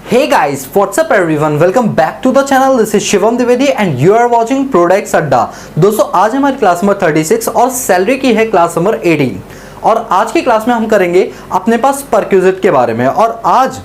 Hey guys, what's up everyone? Welcome back to the channel. This is Shivam Dwivedi and you are watching Products अड्डा। दोस्तों आज हमारी class number 36 और salary की है class number 18 और आज की क्लास में हम करेंगे अपने पास परक्यूजिट के बारे में। और आज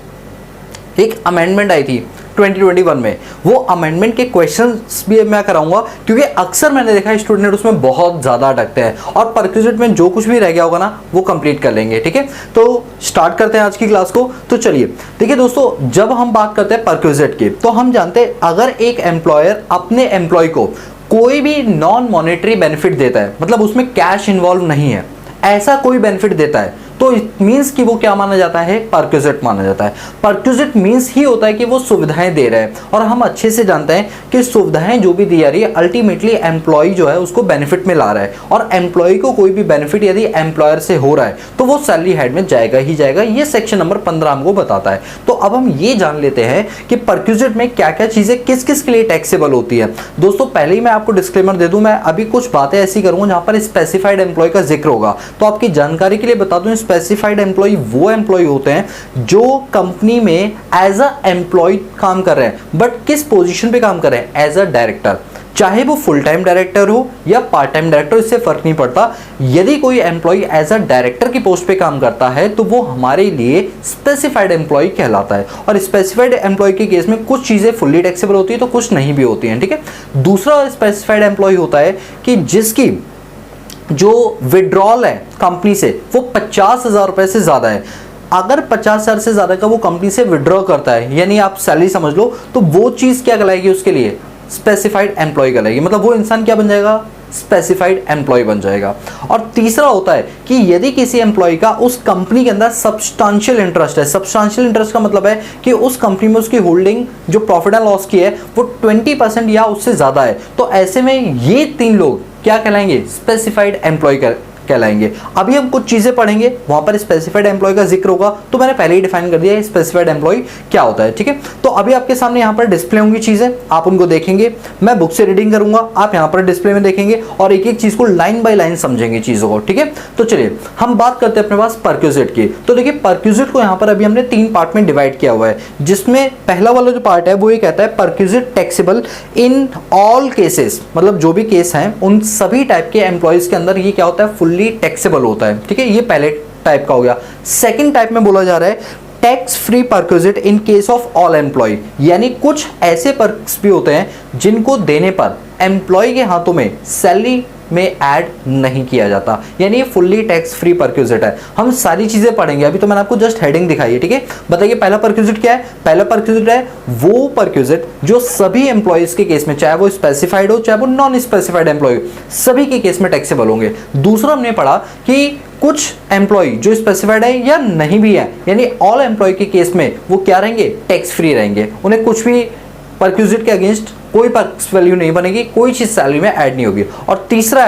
एक अमेंडमेंट आई थी 2021 में, वो अमेंडमेंट के क्वेश्चंस भी मैं कराऊंगा क्योंकि अक्सर मैंने देखा है स्टूडेंट उसमें बहुत ज़्यादा अटकते हैं और परक्यूजिट में जो कुछ भी रह गया होगा ना वो कंप्लीट कर लेंगे। ठीक है, तो स्टार्ट करते हैं आज की क्लास को। तो चलिए देखिए दोस्तों, जब हम बात करते हैं परक्यूजिट की तो हम जानते हैं अगर एक एम्प्लॉयर अपने एम्प्लॉय को कोई भी नॉन मॉनेटरी बेनिफिट देता है, मतलब उसमें कैश इन्वॉल्व नहीं है, ऐसा कोई बेनिफिट देता है तो इट मींस कि वो क्या माना जाता है, परक्यूजिट माना जाता है। परक्यूजिट मींस ही होता है कि वो सुविधाएं दे रहे हैं और हम अच्छे से जानते हैं कि सुविधाएं जो भी दी जा रही है अल्टीमेटली एम्प्लॉय जो है उसको बेनिफिट में ला रहा है और एम्प्लॉय को कोई भी बेनिफिट यदि एम्प्लॉयर से हो रहा है तो वो सैलरी हेड में जाएगा ही जाएगा। ये सेक्शन नंबर 15 हमको बताता है। तो अब हम ये जान लेते हैं कि परक्यूजिट में क्या क्या चीजें किस किस के लिए टैक्सेबल होती है। दोस्तों पहले ही मैं आपको डिस्क्लेमर दे दूं, मैं अभी कुछ बातें ऐसी करूंगा जहां पर स्पेसिफाइड एम्प्लॉय का जिक्र होगा। तो आपकी जानकारी के लिए बता दूं, स्पेसिफाइड एम्प्लॉय वो एम्प्लॉय होते हैं जो कंपनी में एज अ एम्प्लॉय काम कर रहे हैं, बट किस पोजीशन पे काम कर रहे हैं, एज अ डायरेक्टर। चाहे वो फुल टाइम डायरेक्टर हो या पार्ट टाइम डायरेक्टर, इससे फर्क नहीं पड़ता। यदि कोई एम्प्लॉय एज अ डायरेक्टर की पोस्ट पे काम करता है तो वो हमारे लिए स्पेसिफाइड एम्प्लॉय कहलाता है। और स्पेसिफाइड एम्प्लॉय के केस में कुछ चीजें फुल्ली टैक्सेबल होती है तो कुछ नहीं भी होती हैं। ठीक है, दूसरा स्पेसिफाइड एम्प्लॉय होता है कि जिसकी जो विड्रॉल है कंपनी से वो 50,000 रुपए से ज्यादा है। अगर 50,000 से ज्यादा का वो कंपनी से विड्रॉ करता है, यानी आप सैलरी समझ लो, तो वो चीज क्या कहलाएगी, उसके लिए स्पेसिफाइड एम्प्लॉय कहलाएगी। मतलब वो इंसान क्या बन जाएगा, स्पेसिफाइड एम्प्लॉय बन जाएगा। और तीसरा होता है कि यदि किसी एम्प्लॉय का उस कंपनी के अंदर सब्सटेंशियल इंटरेस्ट है। सब्सटेंशियल इंटरेस्ट का मतलब है कि उस कंपनी में उसकी होल्डिंग जो प्रॉफिट एंड लॉस की है वो 20% या उससे ज्यादा है, तो ऐसे में ये तीन लोग क्या कहलाएंगे, स्पेसिफाइड एम्प्लॉय कहलाएंगे। अभी हम कुछ चीजें पढ़ेंगे, वहां पर स्पेसिफाइड एम्प्लॉय का जिक्र होगा, तो मैंने पहले ही डिफाइन कर दिया है स्पेसिफाइड एम्प्लॉय क्या होता है। ठीक है, तो अभी आपके सामने यहाँ पर डिस्प्ले होंगी चीजें, आप उनको देखेंगे, मैं बुक से रीडिंग करूंगा, आप यहाँ पर डिस्प्ले में देखेंगे और एक एक चीज को लाइन बाय लाइन समझेंगे चीजों को। ठीक है, तो चलिए हम बात करते हैं अपने पास परक्यूजिट की। तो देखिए परक्यूजिट को यहाँ पर अभी हमने 3 पार्ट में डिवाइड किया हुआ है, जिसमें पहला वाला जो पार्ट है वो ये कहता है perquisite taxable in all cases, मतलब जो भी केस हैं उन सभी टाइप के एम्प्लॉयज के अंदर ये क्या होता है, फुल्ली टैक्सेबल होता है। ठीक है, ये पहले टाइप का हो गया। सेकंड टाइप में बोला जा रहा है tax free perquisite in case of all employ, यानी कुछ ऐसे पर्क्स भी होते हैं जिनको देने पर एम्प्लॉय के हाथों में सैलरी में ऐड नहीं किया जाता, यानी ये फुल्ली टैक्स फ्री परक्यूजिट है। हम सारी चीजें पढ़ेंगे, अभी तो मैंने आपको जस्ट हेडिंग दिखाई है। ठीक है, बताइए पहला परक्यूजिट क्या है। पहला परक्यूजिट है वो परक्यूजिट जो सभी एम्प्लॉयज के केस में, चाहे वो स्पेसिफाइड हो चाहे वो नॉन स्पेसिफाइड एम्प्लॉय, सभी के केस में टैक्सेबल होंगे। दूसरा हमने पढ़ा कि कुछ एम्प्लॉय जो स्पेसिफाइड है या नहीं भी है, यानी ऑल एम्प्लॉय के केस में वो क्या रहेंगे, टैक्स फ्री रहेंगे, उन्हें कुछ भी परक्यूजिट के अगेंस्ट कोई टैक्स वैल्यू नहीं बनेगी, कोई चीज सैलरी में ऐड नहीं होगी। और तीसरा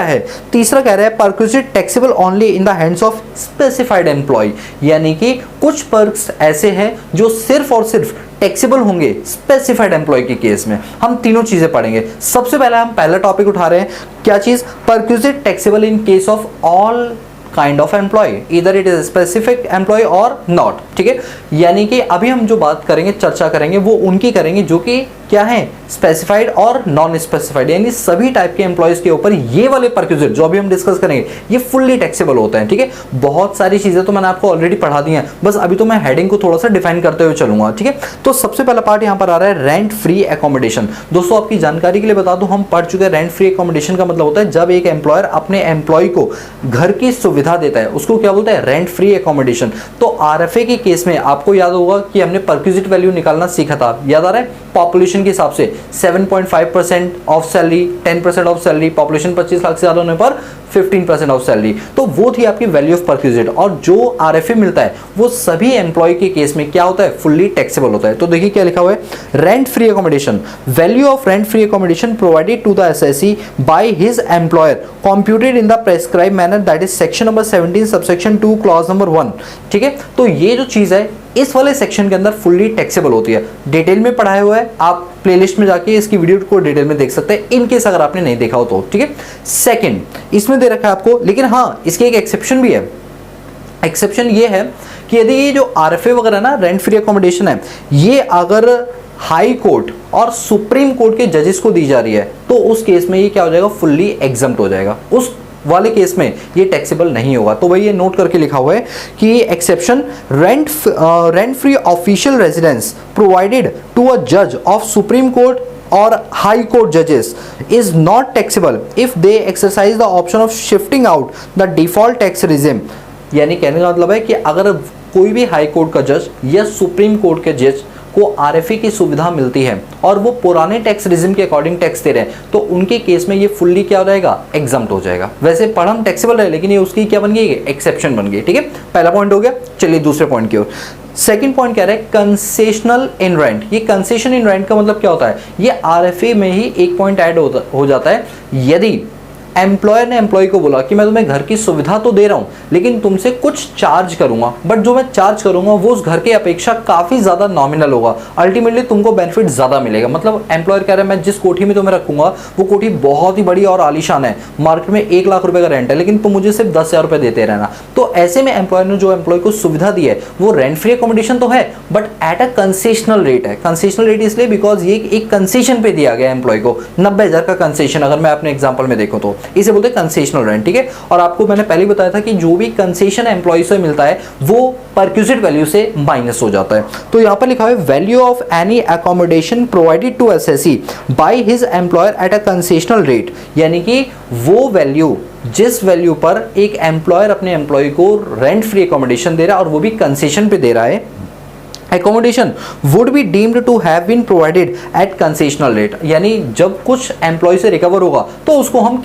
कह रहा है perquisite taxable only in the hands of specified employee, यानी कि कुछ पर्क्स ऐसे हैं जो सिर्फ और सिर्फ टैक्सेबल होंगे स्पेसिफाइड एम्प्लॉय के केस में। हम तीनों चीजें पढ़ेंगे। सबसे पहले हम पहला टॉपिक उठा रहे हैं, क्या चीज, perquisite taxable in case of all kind of employee, इधर इट इज स्पेसिफिक एम्प्लॉय और नॉट। ठीक है, यानी कि अभी हम जो बात करेंगे, चर्चा करेंगे, वो उनकी करेंगे जो कि क्या है, स्पेसिफाइड और नॉन स्पेसिफाइड, यानी सभी टाइप के एम्प्लॉयज के ऊपर ये वाले परक्यूजिट जो अभी हम डिस्कस करेंगे ये फुल्ली टैक्सेबल होते हैं। ठीक है, बहुत सारी चीजें तो मैंने आपको ऑलरेडी पढ़ा दी हैं, बस अभी तो मैं हेडिंग को थोड़ा सा डिफाइन करते हुए चलूंगा। ठीक है, तो सबसे पहला पार्ट यहाँ पर आ रहा है रेंट फ्री एकोमोडेशन। दोस्तों आपकी जानकारी के लिए बता दूं, हम पढ़ चुके हैं रेंट फ्री एकोमोडेशन का मतलब होता है जब एक एम्प्लॉयर अपने एम्प्लॉय को घर की सुविधा देता है, उसको क्या बोलते हैं, रेंट फ्री एकोमोडेशन। तो आरएफए के केस में आपको याद होगा कि हमने परक्यूजिट वैल्यू निकालना सीखा था, याद आ रहा है, पॉपुलेशन के हिसाब से 7.5% of salary, 10% of salary, population 25 lakh से ज्यादा होने पर 15% ऑफ सैलरी, तो वो थी आपकी वैल्यू ऑफ परक्यूजिट। और जो आरएफए मिलता है वो सभी एम्प्लॉय के केस में क्या होता है, फुल्ली टैक्सेबल होता है। तो देखिए क्या लिखा हुआ है, rent free accommodation, value of rent free accommodation provided to the SSC by his employer computed in the prescribe manner, that is section number 17 subsection 2 clause number 1। ठीक है, तो ये जो चीज है इस वाले सेक्शन के अंदर फुल्ली टैक्सेबल होती है। डिटेल में पढ़ाया हुआ है, आप प्लेलिस्ट में जाके इसकी वीडियो को डिटेल में देख सकते हैं, इन केस अगर आपने नहीं देखा हो तो। ठीक है, सेकंड इसमें दे रखा है आपको, लेकिन हाँ इसके एक एक्सेप्शन भी है, एक्सेप्शन ये है कि यदि ये जो आरएफए वगैरह ना रेंट फ्री अकोमोडेशन है, ये अगर हाई कोर्ट और सुप्रीम कोर्ट के जजेस को दी जा रही है तो उस केस में ये क्या हो जाएगा, फुल्ली एग्जम्प्ट हो जाएगा। उस वाले केस में ये टैक्सेबल नहीं होगा। तो भाई ये नोट करके लिखा हुआ है कि exception rent free official residence provided to a जज of supreme court or high court judges is not taxable if they exercise the option of shifting out the default tax regime। यानी कहने का मतलब है कि अगर कोई भी हाई कोर्ट का जज या सुप्रीम कोर्ट के जज को आरएफए की सुविधा मिलती है और वो पुराने टैक्स रिजिम के अकॉर्डिंग टैक्स दे रहे हैं तो उनके केस में ये फुल्ली क्या हो जाएगा, एग्जम्प्ट हो जाएगा। वैसे पढ़ हम टैक्सेबल है लेकिन ये उसकी क्या बन गई, एक्सेप्शन बन गई। ठीक है, पहला पॉइंट हो गया। चलिए दूसरे पॉइंट की ओर। सेकंड पॉइंट कह रहा है कंसेशनल इन रेंट। ये कंसेशन इन रेंट का मतलब क्या होता है, ये आरएफए में ही एक पॉइंट ऐड हो जाता है। यदि एम्प्लॉयर ने एम्प्लॉय को बोला कि मैं तुम्हें घर की सुविधा तो दे रहा हूं लेकिन तुमसे कुछ चार्ज करूंगा, बट जो मैं चार्ज करूंगा वो उस घर के अपेक्षा काफी ज्यादा नॉमिनल होगा, अल्टीमेटली तुमको बेनिफिट ज्यादा मिलेगा। मतलब एम्प्लॉयर कह रहा है मैं जिस कोठी में तुम्हें रखूंगा वो कोठी बहुत ही बड़ी और आलीशान है, मार्केट में 1 लाख रुपए का रेंट है, लेकिन तुम मुझे सिर्फ 10,000 रुपए देते रहना। तो ऐसे में एम्प्लॉयर ने जो एम्प्लॉय को सुविधा दी है वो रेंट फ्री अकोमोडेशन तो है but at a concessional rate है। कंसेशनल रेट इसलिए बिकॉज ये एक कंसेशन पे दिया गया एम्प्लॉय को 90,000 का कंसेशन, अगर मैं अपने एग्जाम्पल में देखूं तो इसे बोलते हैं कंसेशनल रेंट। ठीक है, और आपको मैंने पहले बताया था कि जो भी कंसेशन एम्प्लॉय से मिलता है वो परक्यूजिट वैल्यू से माइनस हो जाता है। तो यहां पर लिखा है value of any accommodation provided to SSC by his employer at a concessional rate, यानी कि वो वैल्यू जिस वैल्यू पर एक एम्प्लॉयर अपने एम्प्लॉय को रेंट फ्री अकोमोडेशन दे रहा है और वो भी कंसेशन पे दे रहा है, accommodation would be deemed to have been provided at concessional rate। यानी जब कुछ एम्प्लॉय से रिकवर होगा तो उसको हम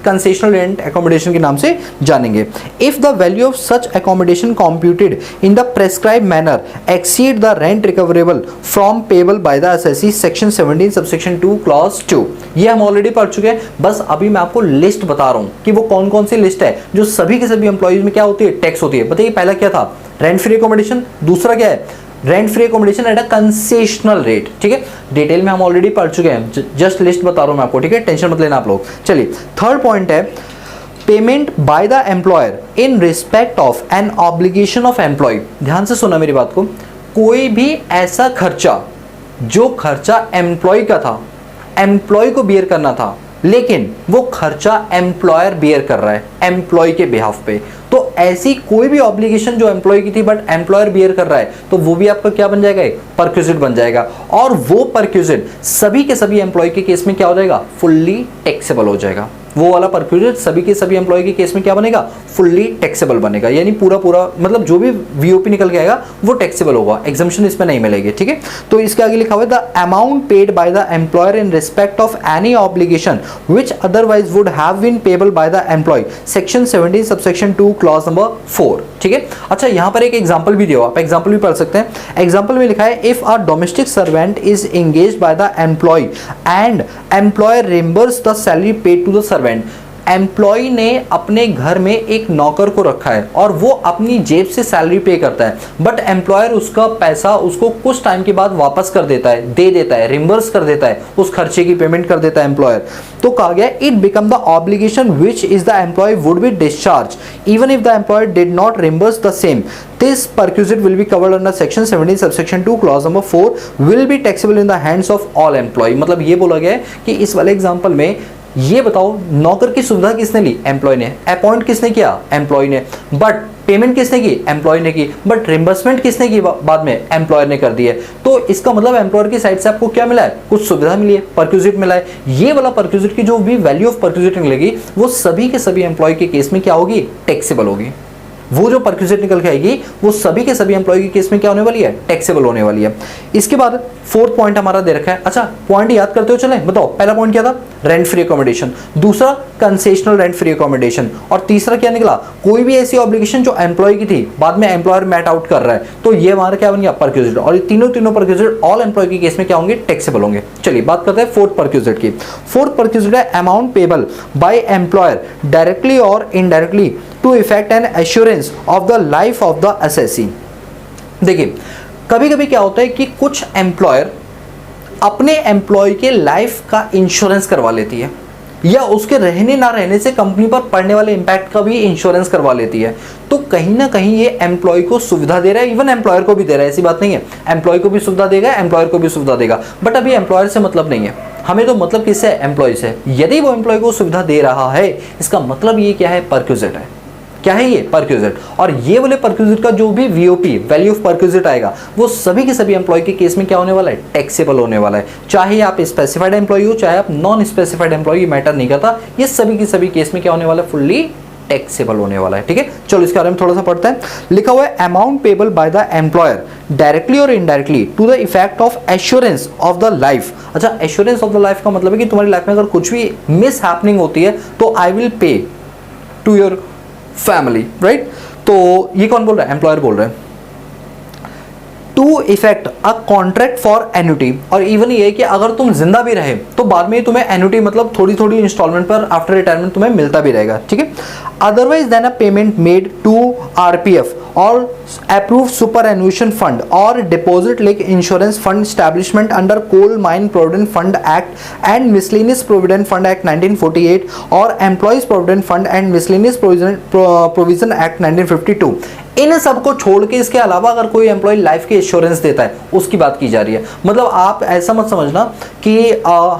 कंसेशनल रेंट एकोमोडेशन के नाम से जानेंगे। If the value of such accommodation computed in the prescribed manner exceed the rent recoverable from payable by the SSC section 17 subsection 2 clause 2। ये हम ऑलरेडी पढ़ चुके हैं, बस अभी मैं आपको लिस्ट बता रहा हूं कि वो कौन कौन सी लिस्ट है जो सभी के सभी एम्प्लॉयज में क्या होती है, टैक्स होती है। बताइए पहला क्या था, रेंट फ्री अकोमोडेशन, दूसरा क्या है, rent free accommodation eight a concessional rate. ठीक है, डिटेल में हम ऑलरेडी पढ़ चुके हैं, जस्ट लिस्ट बता रहा हूं मैं आपको। ठीक है, टेंशन मत लेना आप लोग। चलिए थर्ड पॉइंट है payment by the employer in respect of an obligation of employee. ध्यान से सुना मेरी बात को, कोई भी ऐसा खर्चा जो खर्चा एम्प्लॉय का था, एम्प्लॉय को बियर करना था, लेकिन वो खर्चा एम्प्लॉयर बियर कर रहा है एम्प्लॉय के बिहाफ पे, तो ऐसी कोई भी ऑब्लिगेशन जो एम्प्लॉय की थी बट एम्प्लॉयर बियर कर रहा है तो वो भी आपका क्या बन जाएगा, एक परक्यूजिट बन जाएगा। और वो परक्यूजिट सभी के सभी एम्प्लॉय के केस में क्या हो जाएगा, फुल्ली टैक्सेबल हो जाएगा। वो वाला परक्यूजिट सभी के सभी एम्प्लॉय के केस में क्या बनेगा, फुल्ली टैक्सेबल बनेगा। यानी पूरा मतलब जो भी वीओपी निकल के आएगा वो टैक्सेबल होगा, एग्जम्पशन इसमें नहीं मिलेगी। ठीक है, तो इसके आगे लिखा हुआ है the amount paid by the employer in respect of any obligation which otherwise would have been payable by the employee section 17 subsection 2 clause number 4। ठीक है, अच्छा यहां पर एक एग्जांपल भी दिया, आप एग्जांपल भी पढ़ सकते हैं। एग्जांपल में लिखा है if a domestic servant is engaged by the employee and employer reimburse the salary paid to the servant. Employee ने अपने घर में एक नौकर को रखा है और वो अपनी जेब से सैलरी पे करता है, बट एम्प्लॉयर उसका पैसा उसको कुछ टाइम के बाद वापस कर देता है, दे देता है, रिम्बर्स कर देता है, उस खर्चे की पेमेंट कर देता है एम्प्लॉयर। तो कहा गया it become the obligation which is the employee would be discharge even if the employer did not reimburse the same. This perquisite will be covered under section 17 subsection 2 clause number 4 will be taxable in the hands of all employee। मतलब ये बोला गया है कि इस वाले example में ये बताओ नौकर की सुविधा किसने ली, एम्प्लॉय ने, अपॉइंट किसने किया, एम्प्लॉय ने, बट पेमेंट किसने की, एम्प्लॉय ने की, बट रिम्बर्समेंट किसने की बाद में, एम्प्लॉयर ने कर दी है। तो इसका मतलब एम्प्लॉयर की साइड से आपको क्या मिला है, कुछ सुविधा मिली है, परक्यूजिट मिला है। ये वाला परक्यूजिट की जो भी वैल्यू ऑफ परक्यूजिट निकलेगी वो सभी के सभी एम्प्लॉय के केस में क्या होगी, टैक्सेबल होगी। वो जो परक्यूजिट निकल के आएगी वो सभी के सभी एम्प्लॉय के केस में क्या होने वाली है, टैक्सेबल होने वाली है। इसके बाद फोर्थ पॉइंट हमारा दे रखा है। अच्छा पॉइंट याद करते हो चले, बताओ पहला पॉइंट क्या था, रेंट फ्री अकोमोडेशन, दूसरा कंसेशनल रेंट फ्री अकोमोडेशन, और तीसरा क्या निकला, कोई भी ऐसी ऑब्लिगेशन जो एम्प्लॉय की थी बाद में एम्प्लॉयर मैट आउट कर रहा है, तो ये हमारा क्या बन गया, परक्यूजिट। और ये तीनों परक्यूजिट ऑल एम्प्लॉय के केस में क्या होंगे, टैक्सेबल होंगे। चलिए बात करते हैं फोर्थ परक्यूजिट की। फोर्थ परक्यूजिट है amount payable by employer directly और indirectly to effect an assurance of the life of the assessee. देखिए कभी कभी क्या होता है कि कुछ एम्प्लॉयर अपने एम्प्लॉय के लाइफ का इंश्योरेंस करवा लेती है, या उसके रहने ना रहने से कंपनी पर पड़ने वाले इंपैक्ट का भी इंश्योरेंस करवा लेती है। तो कहीं ना कहीं ये एम्प्लॉय को सुविधा दे रहा है, इवन एम्प्लॉयर को भी दे रहा है, ऐसी बात नहीं है। एम्प्लॉय को भी सुविधा देगा, एम्प्लॉयर को भी सुविधा देगा, बट अभी एम्प्लॉयर से मतलब नहीं है, हमें तो मतलब किससे है? एम्प्लॉय से। यदि वो एम्प्लॉय को सुविधा दे रहा है, इसका मतलब ये क्या है? परक्विजिट है। क्या है ये? परक्विजिट। और ये वाले परक्विजिट का जो भी वीओपी, वैल्यू ऑफ परक्विजिट आएगा, वो सभी के सभी एम्प्लॉय के केस में क्या होने वाला है? टैक्सेबल होने वाला है। चाहे आप स्पेसिफाइड एम्प्लॉय हो, चाहे आप नॉन स्पेसिफाइड एम्प्लॉय, मैटर नहीं करता, ये सभी के सभी केस में क्या होने वाला है? फुल्ली टैक्सेबल होने वाला है। ठीक है, चलो इसके बारे में थोड़ा सा पढ़ते हैं। लिखा हुआ है amount payable by the employer directly और indirectly to the effect of assurance of the life. अच्छा, एश्योरेंस ऑफ द लाइफ का मतलब है कि तुम्हारी लाइफ में अगर कुछ भी मिस हैपनिंग होती है तो I will pay to your family, right? तो ये कौन बोल रहा है? एम्प्लॉयर बोल रहे हैं। To effect a contract for annuity, और इवन ये कि अगर तुम जिंदा भी रहे तो बाद में तुम्हें एन्युटी मतलब थोड़ी थोड़ी इंस्टॉलमेंट पर आफ्टर रिटायरमेंट तुम्हें मिलता भी रहेगा। ठीक है, otherwise then a payment made to RPF और अप्रूव्ड सुपरएन्युएशन फंड और deposit linked insurance fund establishment under coal mine provident fund act and miscellaneous provident fund act 1948 और employees provident fund and miscellaneous provision act 1952। इन सबको छोड़ के इसके अलावा अगर कोई एम्प्लॉय लाइफ की इंश्योरेंस देता है, उसकी बात की जा रही है। मतलब आप ऐसा मत समझना कि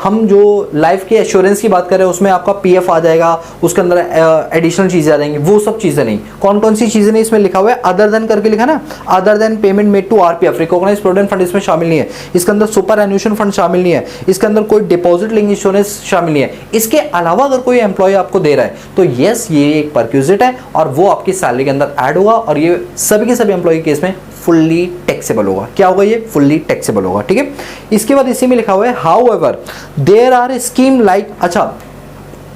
हम जो लाइफ की इंश्योरेंस की बात कर रहे हैं उसमें आपका पीएफ आ जाएगा, उसके अंदर एडिशनल चीजें आ जाएंगी, वो सब चीजें नहीं। कौन कौन सी चीजें नहीं इसमें लिखा हुआ है? अदर देन करके लिखा ना, other than payment made to RPF, recognised provident fund इसमें शामिल नहीं है, इसके अंदर सुपरएन्युएशन फंड शामिल नहीं है, इसके अंदर कोई डिपॉजिट लिंक इंश्योरेंस शामिल नहीं है। इसके अलावा अगर कोई एम्प्लॉय आपको दे रहा है तो यस, ये एक परक्विजिट है और वो आपकी सैलरी के अंदर ऐड होगा और ये सभी के सभी एम्प्लॉय केस में फुल्ली टैक्सेबल होगा। क्या होगा? ये फुल्ली टैक्सेबल होगा। ठीक है, इसके बाद इसी में लिखा हुआ है however there are scheme like, अच्छा